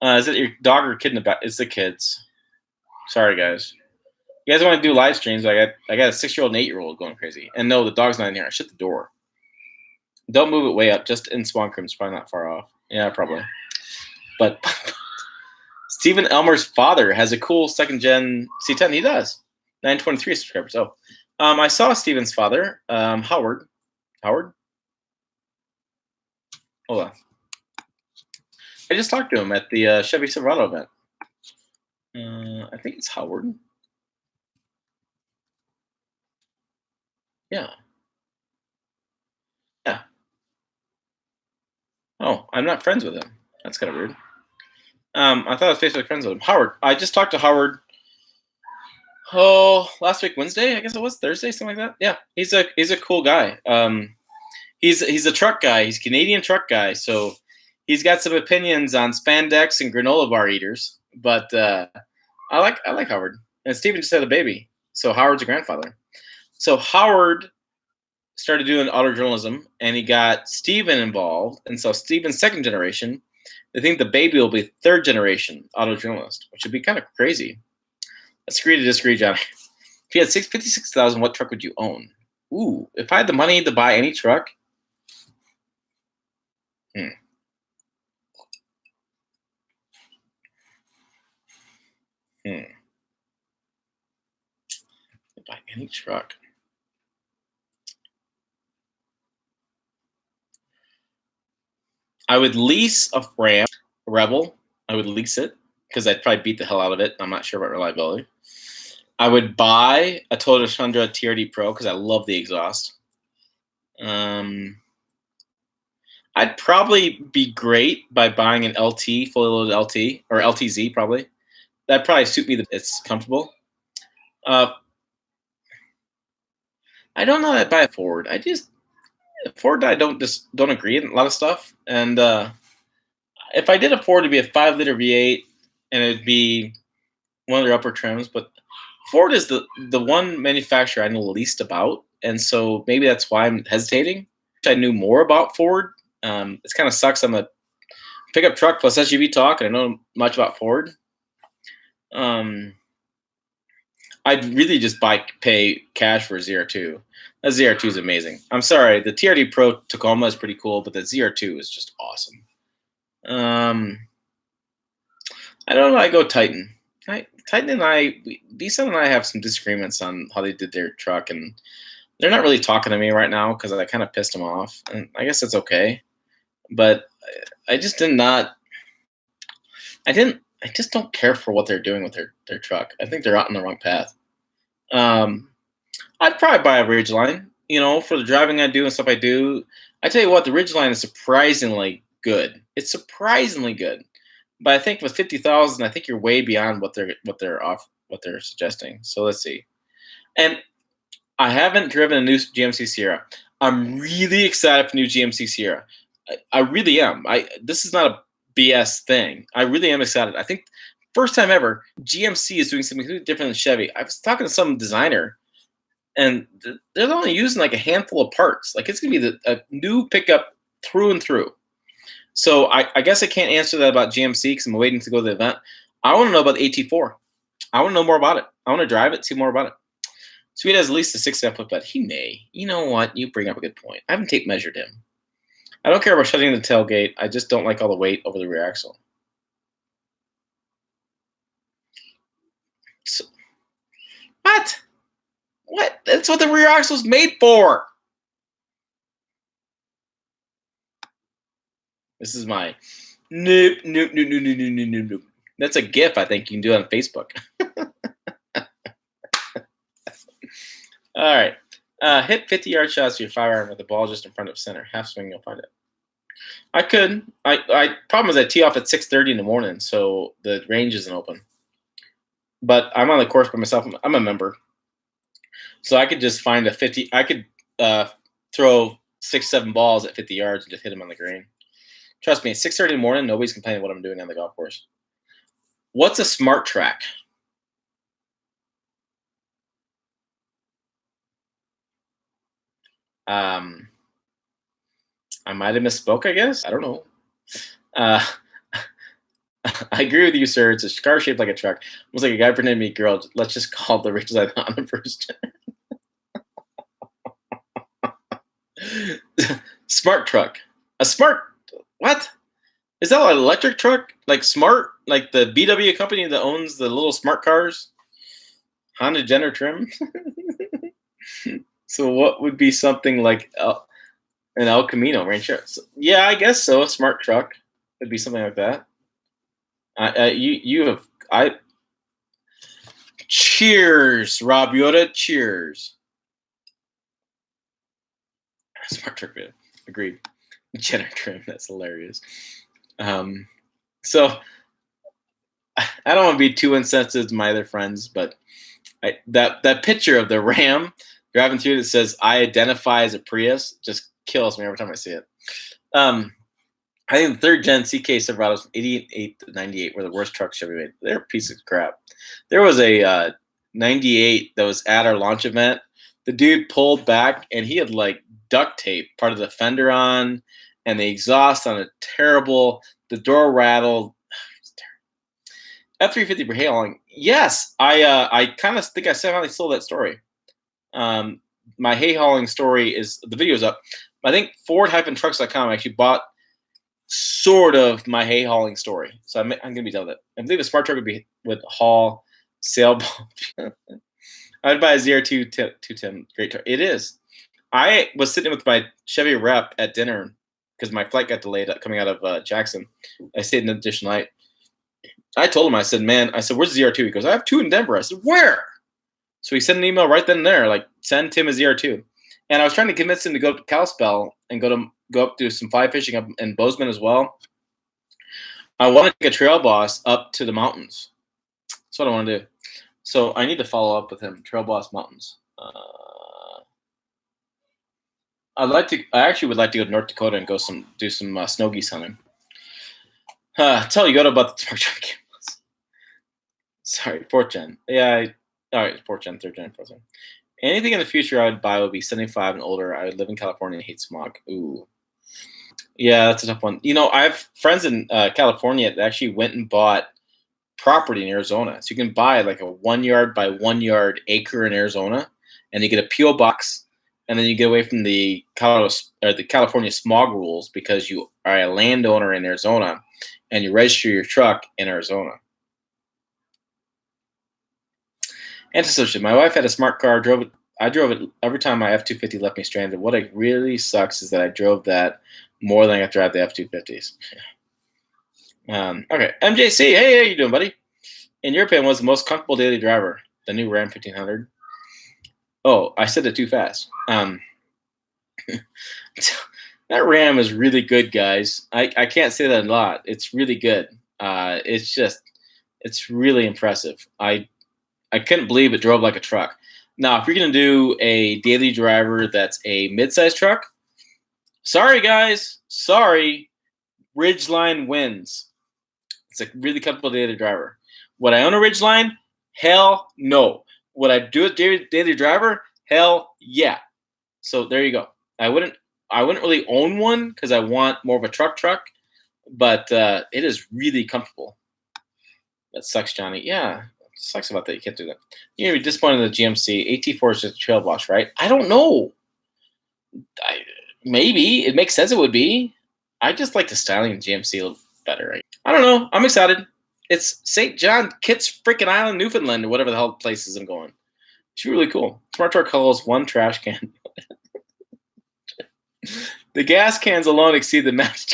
Is it your dog or kid in the back? It's the kids. Sorry, guys. You guys want to do live streams? I got a 6-year-old and 8-year-old going crazy. And no, the dog's not in here. I shut the door. Don't move it way up. Just in Swan Room. It's probably not far off. Yeah, probably. But Stephen Elmer's father has a cool second-gen C10. He does. 923 subscribers. Oh. I saw Stephen's father, Howard. Howard? Hold on. I just talked to him at the Chevy Silverado event. I think it's Howard. Yeah. Yeah. Oh, I'm not friends with him. That's kind of weird. I thought I was Facebook friends with him. Howard. I just talked to Howard. Oh, last week Wednesday, I guess it was Thursday, something like that. Yeah, he's a cool guy. He's a truck guy. He's a Canadian truck guy, so he's got some opinions on spandex and granola bar eaters. But I like Howard. And Steven just had a baby, so Howard's a grandfather. So Howard started doing auto journalism, and he got Steven involved. And so Steven's second generation. I think the baby will be third generation auto journalist, which would be kind of crazy. Let's agree to disagree, Johnny. If you had $56,000, what truck would you own? Ooh, if I had the money to buy any truck. Buy any truck. I would lease a Ram, a Rebel. I would lease it because I'd probably beat the hell out of it. I'm not sure about reliability. I would buy a Toyota Tundra TRD Pro because I love the exhaust. I'd probably be great by buying an LT, fully loaded LT, or LTZ probably. That'd probably suit me. It's comfortable. I don't know that I'd buy a Ford. Ford I don't agree on a lot of stuff. And if I did a Ford, it'd be a 5-liter V8, and it'd be one of their upper trims. But Ford is the one manufacturer I know the least about, and so maybe that's why I'm hesitating. I knew more about Ford. It kind of sucks. I'm a pickup truck plus SUV talk, and I know much about Ford. I'd really just pay cash for a ZR2. That ZR2 is amazing. I'm sorry, the TRD Pro Tacoma is pretty cool, but the ZR2 is just awesome. I don't know. I go Titan. Titan and D-Sun and I have some disagreements on how they did their truck, and they're not really talking to me right now because I kind of pissed them off, and I guess it's okay. But I just I just don't care for what they're doing with their truck. I think they're out on the wrong path. I'd probably buy a Ridgeline, for the driving I do and stuff I do. I tell you what, the Ridgeline is surprisingly good. It's surprisingly good. But I think with 50,000, I think you're way beyond what they're suggesting. So let's see. And I haven't driven a new GMC Sierra. I'm really excited for new GMC Sierra. I really am. This is not a BS thing. I really am excited. I think first time ever, GMC is doing something completely different than Chevy. I was talking to some designer, and they're only using like a handful of parts. Like it's gonna be a new pickup through and through. So I guess I can't answer that about GMC because I'm waiting to go to the event. I want to know about the AT4. I want to know more about it. I want to drive it, see more about it. Sweet has at least a 6-foot bed. He may. You know what? You bring up a good point. I haven't tape measured him. I don't care about shutting the tailgate. I just don't like all the weight over the rear axle. So, what? What? That's what the rear axle's made for. This is my Nope, nope, nope, nope, nope, nope, nope, nope. That's a GIF. I think you can do it on Facebook. All right. Hit 50-yard shots with your firearm with the ball just in front of center. Half swing, you'll find it. I could. I problem is I tee off at 6:30 in the morning, so the range isn't open. But I'm on the course by myself. I'm a member, so I could just find a 50. I could throw 6-7 balls at 50 yards and just hit them on the green. Trust me, at 6:30 in the morning, nobody's complaining what I'm doing on the golf course. What's a smart track? I might have misspoke, I guess. I don't know. I agree with you, sir. It's a car shaped like a truck. Almost like a guy pretending to be a girl. Let's just call it the rich side on the first. Smart truck. A smart what? Is that an electric truck? Like smart? Like the VW company that owns the little smart cars? Honda Jenner trim? So what would be something like an El Camino Ranchero? So, yeah, I guess so. A smart truck would be something like that. You have I. Cheers, Rob Yoda. Cheers. Smart truck video. Agreed. Jenner trim. That's hilarious. So I don't want to be too insensitive to my other friends, but that picture of the Ram driving through that says "I identify as a Prius" just kills me every time I see it. I think the third gen CK Silverados from 88 to 98 were the worst trucks Chevy made. They're a piece of crap. There was a 98 that was at our launch event. The dude pulled back and he had like duct tape part of the fender on and the exhaust on a terrible. The door rattled. F-350 for hay hauling. Yes, I kind of think I finally sold that story. My hay hauling story is the video's up. I think Ford-trucks.com actually bought sort of my hay hauling story. So I'm going to be done with it. I believe a smart truck would haul sailboat. I'd buy a ZR2 210. Great truck. It is. I was sitting with my Chevy rep at dinner because my flight got delayed coming out of Jackson. I stayed in an additional night. I told him, I said, man, where's the ZR2? He goes, I have 2 in Denver. I said, where? So he sent an email right then and there, like, send Tim a ZR2. And I was trying to convince him to go up to Kalispell and go up do some fly fishing up in Bozeman as well. I want to take a trail boss up to the mountains. That's what I want to do. So I need to follow up with him. Trail boss mountains. I actually would like to go to North Dakota and do some snow geese hunting. Tell Yoda about the smart truck cameras. Sorry, 4th gen. Yeah, all right, 4th gen, 3rd gen, 4th gen. Anything in the future I would buy would be 75 and older. I would live in California and hate smog. Ooh. Yeah, that's a tough one. I have friends in California that actually went and bought property in Arizona. So you can buy like a 1 yard by 1 yard acre in Arizona, and you get a PO box, and then you get away from the California smog rules because you are a landowner in Arizona, and you register your truck in Arizona. Antisocial. My wife had a smart car. I drove it every time my F-250 left me stranded. What really sucks is that I drove that more than I got to drive the F-250s. Okay, MJC. Hey, how you doing, buddy? In your opinion, was the most comfortable daily driver the new Ram 1500? Oh, I said it too fast. That Ram is really good, guys. I can't say that a lot. It's really good. It's really impressive. I couldn't believe it drove like a truck. Now, if you're going to do a daily driver that's a mid-sized truck, sorry, guys. Sorry. Ridgeline wins. It's a really comfortable daily driver. Would I own a Ridgeline? Hell no. Would I do a daily driver? Hell yeah. So there you go. I wouldn't really own one because I want more of a truck, but it is really comfortable. That sucks, Johnny. Yeah. Sucks about that. You can't do that. You're going to be disappointed in the GMC. AT4 is just a trail boss, right? I don't know. Maybe. It makes sense it would be. I just like the styling of GMC a little better. I don't know. I'm excited. It's St. John Kitts freaking Island, Newfoundland, or whatever the hell places I'm going. It's really cool. Smart Truck hauls 1 trash can. The gas cans alone exceed the max.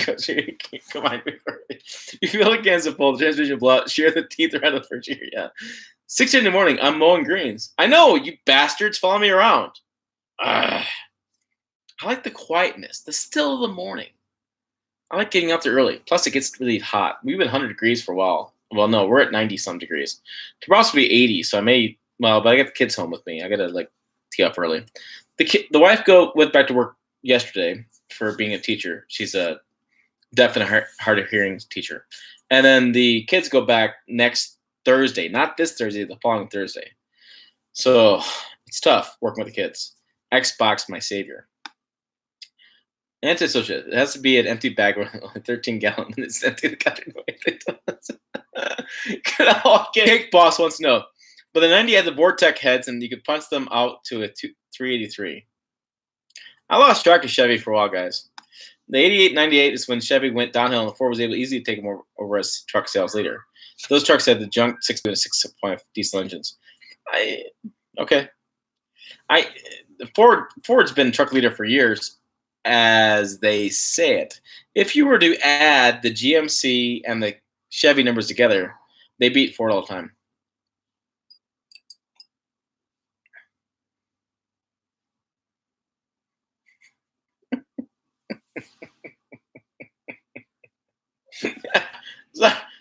Come on, you fill the cans to full, the transmission blow out, shear the teeth around the first year. Yeah. 6 in the morning, I'm mowing greens. I know, you bastards, follow me around. I like the quietness, the still of the morning. I like getting out there early. Plus, it gets really hot. We've been 100 degrees for a while. Well, no, we're at 90-some degrees. Tomorrow's supposed to be 80, so I may, but I got the kids home with me. I got to, tee up early. The wife went back to work yesterday for being a teacher. She's a deaf and hard of hearing teacher. And then the kids go back next Thursday, not this Thursday, the following Thursday. So it's tough working with the kids. Xbox, my savior. Antisocial. It has to be an empty bag with 13 gallons. It's empty the country. Cake Boss wants to know. But the 90 had the Vortec heads, and you could punch them out to a 383. I lost track of Chevy for a while, guys. The 88-98 is when Chevy went downhill, and the Ford was able to easily take them over as truck sales leader. Those trucks had the junk 6.5 diesel engines. Ford's been truck leader for years, as they say it. If you were to add the GMC and the Chevy numbers together, they beat Ford all the time.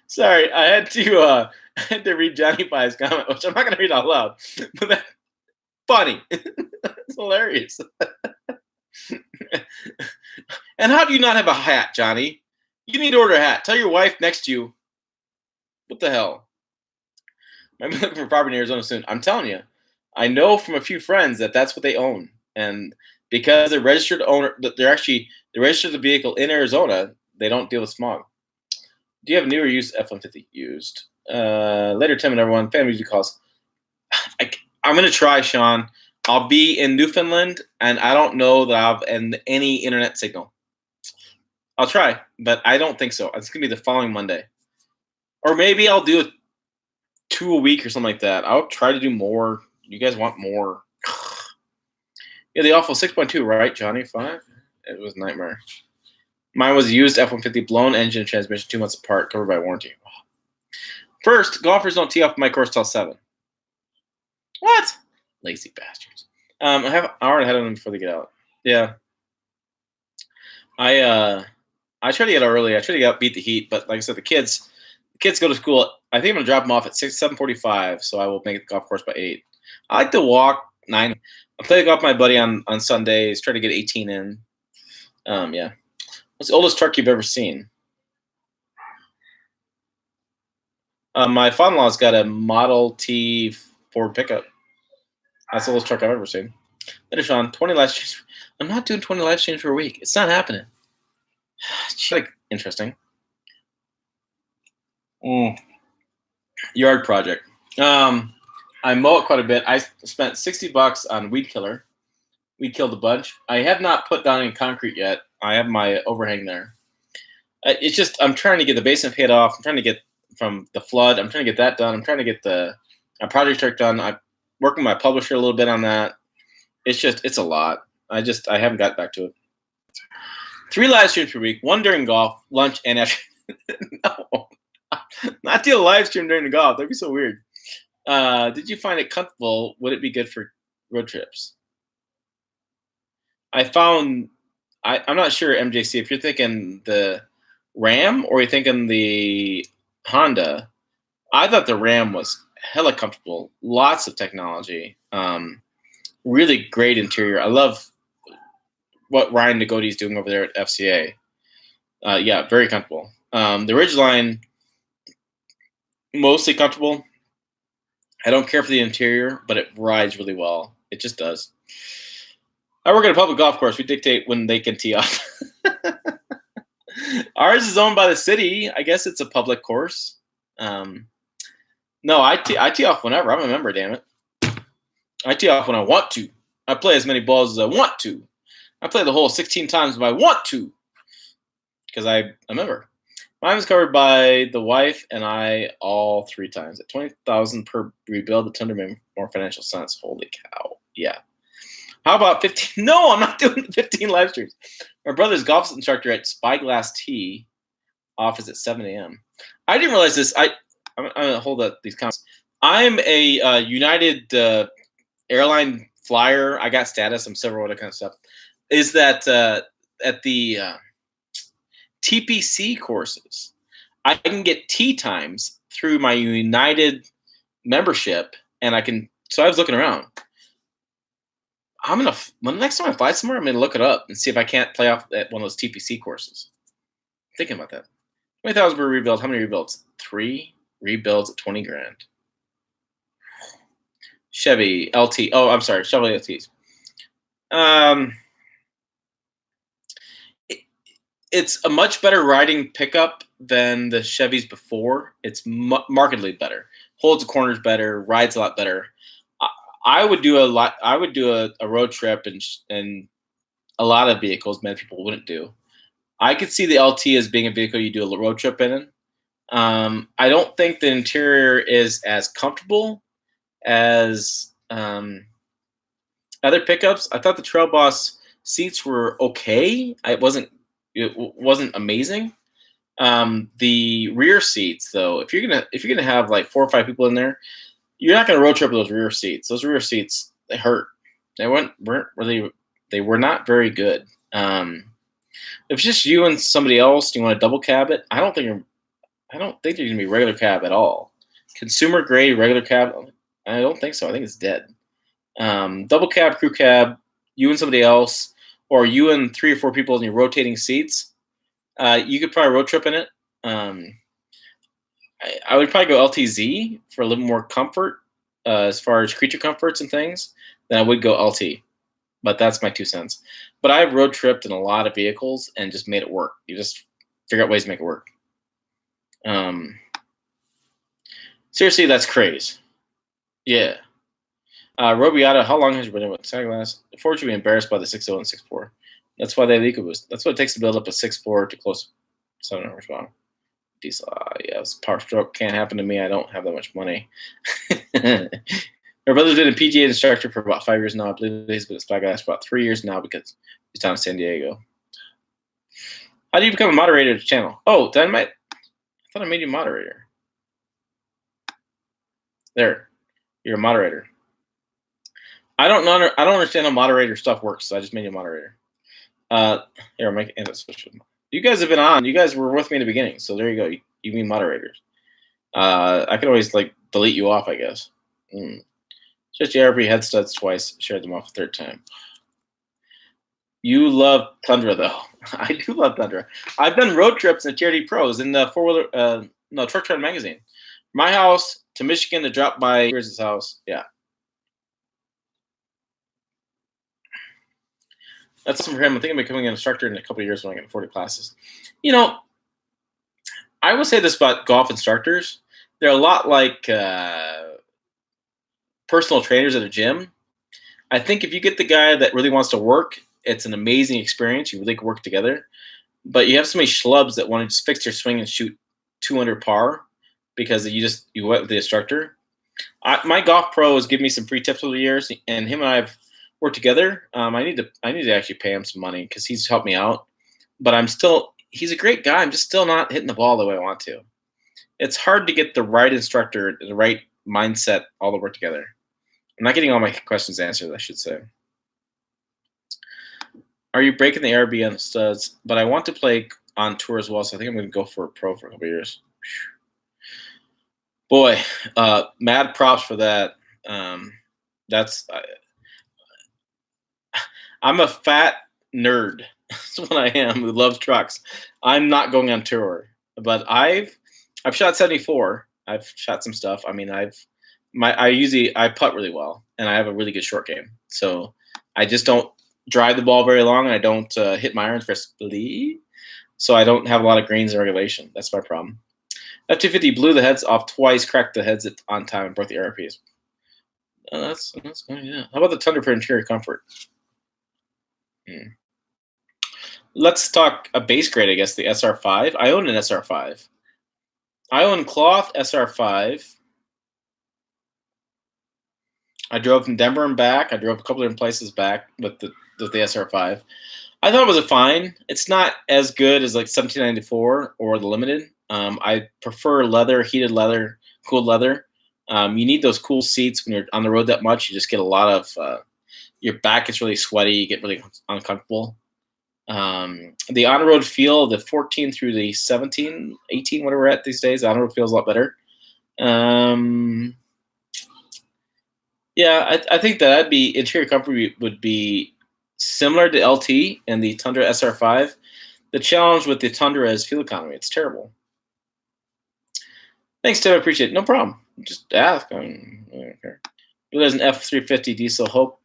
Sorry, I had to read Johnny Pie's comment, which I'm not going to read out loud. But that's funny. It's hilarious. And how do you not have a hat, Johnny? You need to order a hat. Tell your wife next to you. What the hell? I'm looking for property in Arizona soon. I'm telling you, I know from a few friends that that's what they own, and because they're registered owner, they registered the vehicle in Arizona. They don't deal with smog. Do you have new or used F-150 used? Later, Tim and everyone. Family usually calls. I'm going to try, Sean. I'll be in Newfoundland, and I don't know that I have any internet signal. I'll try, but I don't think so. It's going to be the following Monday. Or maybe I'll do 2 a week or something like that. I'll try to do more. You guys want more. Yeah, the awful 6.2, right, Johnny? 5? It was a nightmare. Mine was used F-150, blown engine and transmission 2 months apart, covered by warranty. First, golfers don't tee off my course till 7. What? Lazy bastards. I have an hour ahead of them before they get out. Yeah. I try to get out early. I try to get out, beat the heat. But like I said, the kids go to school. I think I'm going to drop them off at 7:45, so I will make the golf course by 8. I like to walk 9. I play golf with my buddy on Sundays, try to get 18 in. Yeah. What's the oldest truck you've ever seen? My father-in-law's got a Model T Ford pickup. That's the oldest truck I've ever seen. Later, Sean, 20 live streams. I'm not doing 20 live streams for a week. It's not happening. It's interesting. Yard project. I mow it quite a bit. I spent $60 on weed killer. Weed killed a bunch. I have not put down any concrete yet. I have my overhang there. It's just I'm trying to get the basement paid off. I'm trying to get from the flood. I'm trying to get that done. I'm trying to get my project truck done. I'm working with my publisher a little bit on that. It's a lot. I haven't got back to it. 3 live streams per week, 1 during golf, lunch, and after. No, not do a live stream during the golf. That'd be so weird. Did you find it comfortable? Would it be good for road trips? I'm not sure, MJC, if you're thinking the Ram or you're thinking the Honda. I thought the Ram was hella comfortable. Lots of technology. Really great interior. I love what Ryan Nagoti's doing over there at FCA. Yeah, very comfortable. The Ridgeline, mostly comfortable. I don't care for the interior, but it rides really well. It just does. I work at a public golf course. We dictate when they can tee off. Ours is owned by the city. I guess it's a public course. No, I tee off whenever. I'm a member, damn it. I tee off when I want to. I play as many balls as I want to. I play the hole 16 times if I want to. Because I'm a member. Mine was covered by the wife and I all 3 times. At $20,000 per rebuild, the tender made more financial sense. Holy cow. Yeah. How about 15? No, I'm not doing 15 live streams. My brother's golf instructor at Spyglass T office at 7 a.m. I didn't realize this. I'm gonna hold up these comments. I'm a United airline flyer. I got status. I'm several other kind of stuff. Is that at the TPC courses, I can get tee times through my United membership, and I can. So I was looking around. When the next time I fly somewhere, I'm gonna look it up and see if I can't play off at one of those TPC courses. I'm thinking about that. 20,000 per rebuild. How many rebuilds? 3 rebuilds at 20 grand. Chevy LT. Oh, I'm sorry, Chevy LTs. It's a much better riding pickup than the Chevys before. It's markedly better. Holds the corners better. Rides a lot better. I would do a lot. I would do a road trip and a lot of vehicles many people wouldn't do. I could see the LT as being a vehicle you do a road trip in. I don't think the interior is as comfortable as other pickups. I thought the Trail Boss seats were okay. It wasn't amazing. The rear seats, though, if you're gonna have like 4 or 5 people in there, you're not gonna road trip with those rear seats. Those rear seats, they hurt. They weren't really. They were not very good. If it's just you and somebody else, you want to double cab it. I don't think they're gonna be regular cab at all. Consumer grade regular cab. I don't think so. I think it's dead. Double cab, crew cab, you and somebody else, or you and 3 or 4 people in your rotating seats. You could probably road trip in it. I would probably go LTZ for a little more comfort as far as creature comforts and things than I would go LT. But that's my 2 cents. But I've road tripped in a lot of vehicles and just made it work. You just figure out ways to make it work. Seriously, that's crazy. Yeah. Robiato, how long has you been in with Saglass? Unfortunately, embarrassed by the 6.0 and 6.4. That's why they leak a boost. That's what it takes to build up a 6.4 to close 7 hours. Wow. Diesel, yes, power stroke can't happen to me. I don't have that much money. My brother's been a PGA instructor for about 5 years now. I believe he's been at Spyglass for about 3 years now because he's down in San Diego. How do you become a moderator of the channel? Oh, Dynamite. I thought I made you moderator. There, you're a moderator. I don't understand how moderator stuff works, so I just made you a moderator. Here, make it switch. You guys have been on. You guys were with me in the beginning, so there you go. You mean moderators. I could always like delete you off, I guess. Just JRB head studs twice. Shared them off a 3rd time. You love Tundra, though. I do love Tundra. I've done road trips at TRD Pros in the Truck Trend magazine. My house to Michigan to drop by. Here's his house. Yeah. That's awesome for him. I think I'm becoming an instructor in a couple of years when I get 40 classes. You know, I will say this about golf instructors. They're a lot like personal trainers at a gym. I think if you get the guy that really wants to work, it's an amazing experience. You really can work together. But you have so many schlubs that want to just fix their swing and shoot 200 par because you went with the instructor. My golf pro has given me some free tips over the years, and him and I have worked together. I need to actually pay him some money because he's helped me out. But he's a great guy. I'm just still not hitting the ball the way I want to. It's hard to get the right instructor, the right mindset, all to work together. I'm not getting all my questions answered, I should say. Are you breaking the ARB on the studs? But I want to play on tour as well, so I think I'm going to go for a pro for a couple of years. Boy, mad props for that. I'm a fat nerd. That's what I am, who loves trucks. I'm not going on tour, but I've shot 74. I've shot some stuff. I mean, I putt really well, and I have a really good short game. So I just don't drive the ball very long, and I don't hit my irons for speed. So I don't have a lot of greens in regulation. That's my problem. F250 blew the heads off twice, cracked the heads on time, and broke the ARPs. That's good, yeah. How about the Tundra for interior comfort? Let's talk a base grade, I guess, the SR5. I own an SR5. I own cloth SR5. I drove from Denver and back. I drove a couple different places back with the SR5. I thought it was a fine. It's not as good as like 1794 or the limited. I prefer leather, heated leather, cooled leather. You need those cool seats when you're on the road that much. You just get a lot of your back gets really sweaty. You get really uncomfortable. The on road feel, the 14 through the 17, 18, whatever we're at these days, the on road feels a lot better. Um, yeah, I think that'd be interior comfort would be similar to LT and the Tundra SR5. The challenge with the Tundra is fuel economy. It's terrible. Thanks, Tim. I appreciate it. No problem. Just ask. I don't care. Blue has an F350 diesel. Hope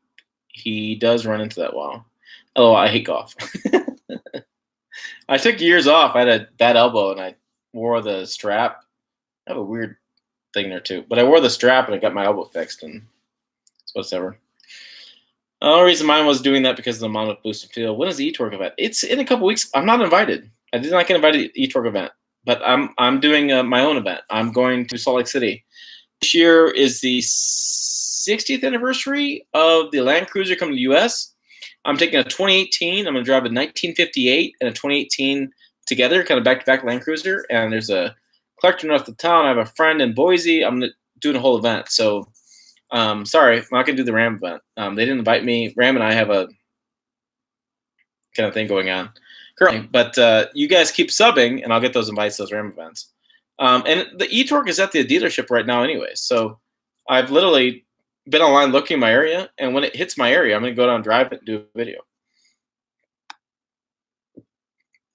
he does run into that. Wow. Oh, I hate golf. I took years off. I had a bad elbow and I wore the strap. I have a weird thing there too. But I wore the strap and I got my elbow fixed and it's whatever. The only reason mine was doing that because of the amount of boost and feel. When is the eTorque event? It's in a couple weeks. I'm not invited. I did not get invited to the eTorque event, but I'm doing my own event. I'm going to Salt Lake City. This year is the 60th anniversary of the Land Cruiser coming to the U.S. I'm taking a 2018. I'm going to drive a 1958 and a 2018 together, kind of back-to-back Land Cruiser. And there's a collector north of town. I have a friend in Boise. I'm doing a whole event. So sorry, I'm not going to do the Ram event. They didn't invite me. Ram and I have a kind of thing going on currently. But you guys keep subbing, and I'll get those invites to those Ram events. And the eTorque is at the dealership right now anyway. So I've literally been online looking in my area, and when it hits my area, I'm going to go down, drive it, and do a video.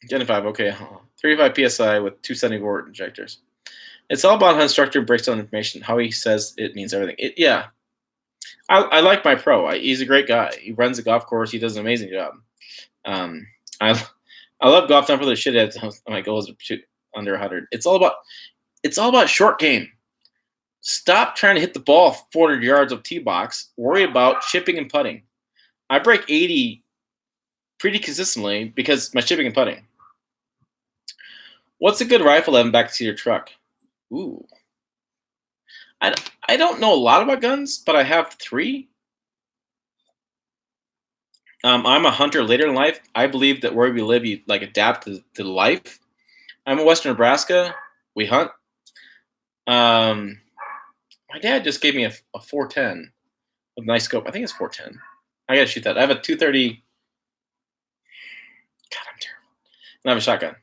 Gen 5, okay. 35 PSI with 270 volt injectors. It's all about how instructor breaks down information, how he says it means everything. Yeah. I like my pro. He's a great guy. He runs a golf course. He does an amazing job. I love golf. Not for the shit. My goal is to shoot under 100. It's all about short game. Stop trying to hit the ball 400 yards of tee box. Worry about chipping and putting. I break 80 pretty consistently because my chipping and putting. What's a good rifle to have back to your truck? Ooh. I don't know a lot about guns, but I have 3. I'm a hunter later in life. I believe that where we live, you like adapt to life. I'm in Western Nebraska. We hunt. My dad just gave me a 410 with a nice scope. I think it's 410. I gotta shoot that. I have a 230. God, I'm terrible. And I have a shotgun.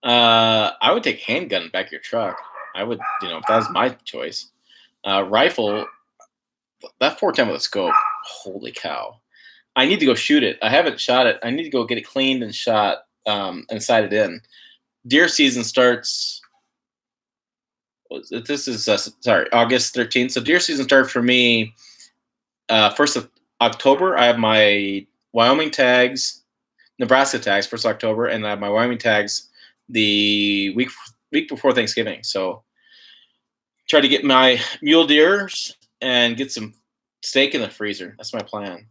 I would take handgun back your truck. I would, if that was my choice. Rifle, that 410 with a scope. Holy cow! I need to go shoot it. I haven't shot it. I need to go get it cleaned and shot and sighted in. Deer season starts. This is August 13th. So deer season starts for me 1st of October. I have my Wyoming tags, Nebraska tags 1st of October, and I have my Wyoming tags the week before Thanksgiving. So try to get my mule deers and get some steak in the freezer. That's my plan.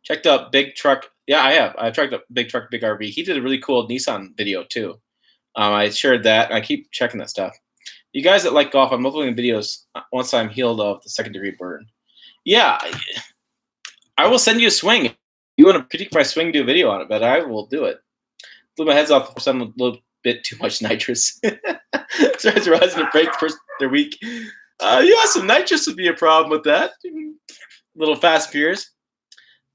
Checked out Big Truck. Yeah, I have. I checked out Big Truck, Big RV. He did a really cool Nissan video too. I shared that. I keep checking that stuff. You guys that like golf, I'm uploading videos once I'm healed of the 2nd-degree burn. Yeah, I will send you a swing. If you want to critique my swing, do a video on it, but I will do it. Blew my heads off for a little bit too much nitrous. Starts rising to break their week. Yeah, some nitrous would be a problem with that. Little Fast Fears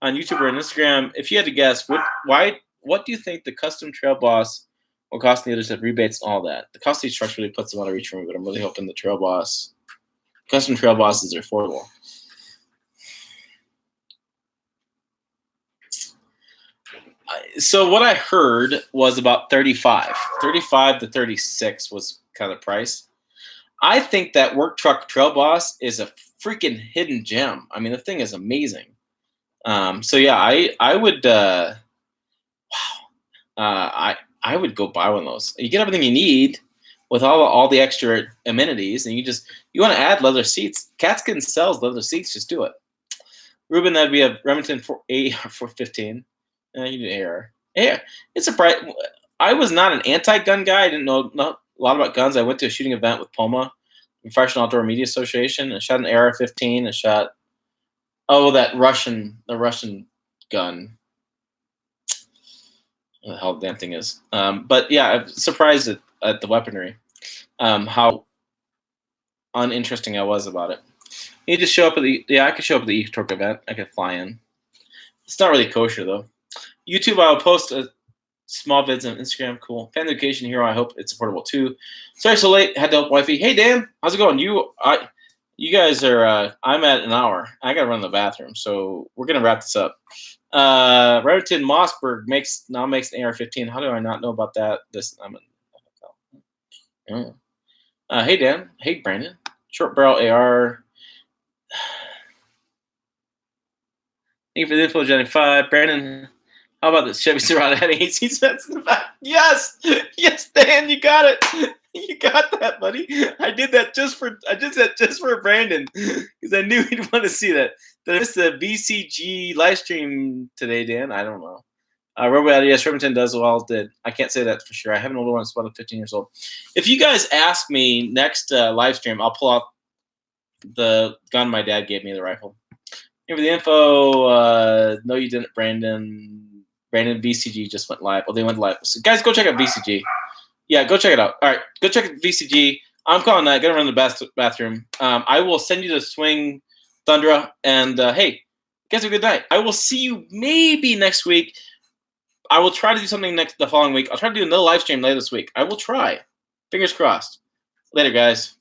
on YouTube or on Instagram. If you had to guess, what do you think the custom Trail Boss will cost the others have rebates and all that? The cost of these trucks really puts them out of reach for me, but I'm really hoping the custom Trail Bosses are affordable. So what I heard was about 35 to 36 was kind of the price. I think that work truck Trail Boss is a freaking hidden gem. I mean, the thing is amazing. So yeah, I would I would go buy one of those. You get everything you need with all the extra amenities, and you want to add leather seats. Catskin sells leather seats. Just do it. Ruben, that'd be a Remington 415. You do AR. Yeah, it's a bright. I was not an anti-gun guy. I didn't know a lot about guns. I went to a shooting event with POMA, Professional Outdoor Media Association, and shot an AR-15. And shot the Russian gun. what the hell the damn thing is. But yeah, I'm surprised at the weaponry. How uninteresting I was about it. You just show up at I could show up at the eTorque event. I could fly in. It's not really kosher though. YouTube, I'll post small vids on Instagram. Cool. Fan Education Hero, I hope it's supportable too. Sorry so late. Had to help wifey. Hey Dan, how's it going? You guys are. I'm at an hour. I gotta run to the bathroom, so we're gonna wrap this up. Raritan Mossberg makes an AR-15. How do I not know about that? I'm in. Hey Dan. Hey Brandon. Short barrel AR. Thank you for the info, Jenny 5. Brandon, how about this Chevy Silverado had AC vents in the back? Yes, yes, Dan, you got it. You got that, buddy. I did that just for Brandon because I knew he'd want to see that. Did I miss the VCG live stream today, Dan? I don't know. Robot, yes, Remington does well. Did I can't say that for sure. I have an older one. It's about 15 years old. If you guys ask me next live stream, I'll pull out the gun my dad gave me, the rifle. Give me the info. No, you didn't, Brandon. Brandon, VCG just went live. Oh, they went live. So guys, go check out VCG. Yeah, go check it out. All right, go check out VCG. I'm calling that. Gonna run to the bathroom. I will send you the swing, Thundra, and hey, guys, have a good night. I will see you maybe next week. I will try to do something the following week. I'll try to do another live stream later this week. I will try. Fingers crossed. Later, guys.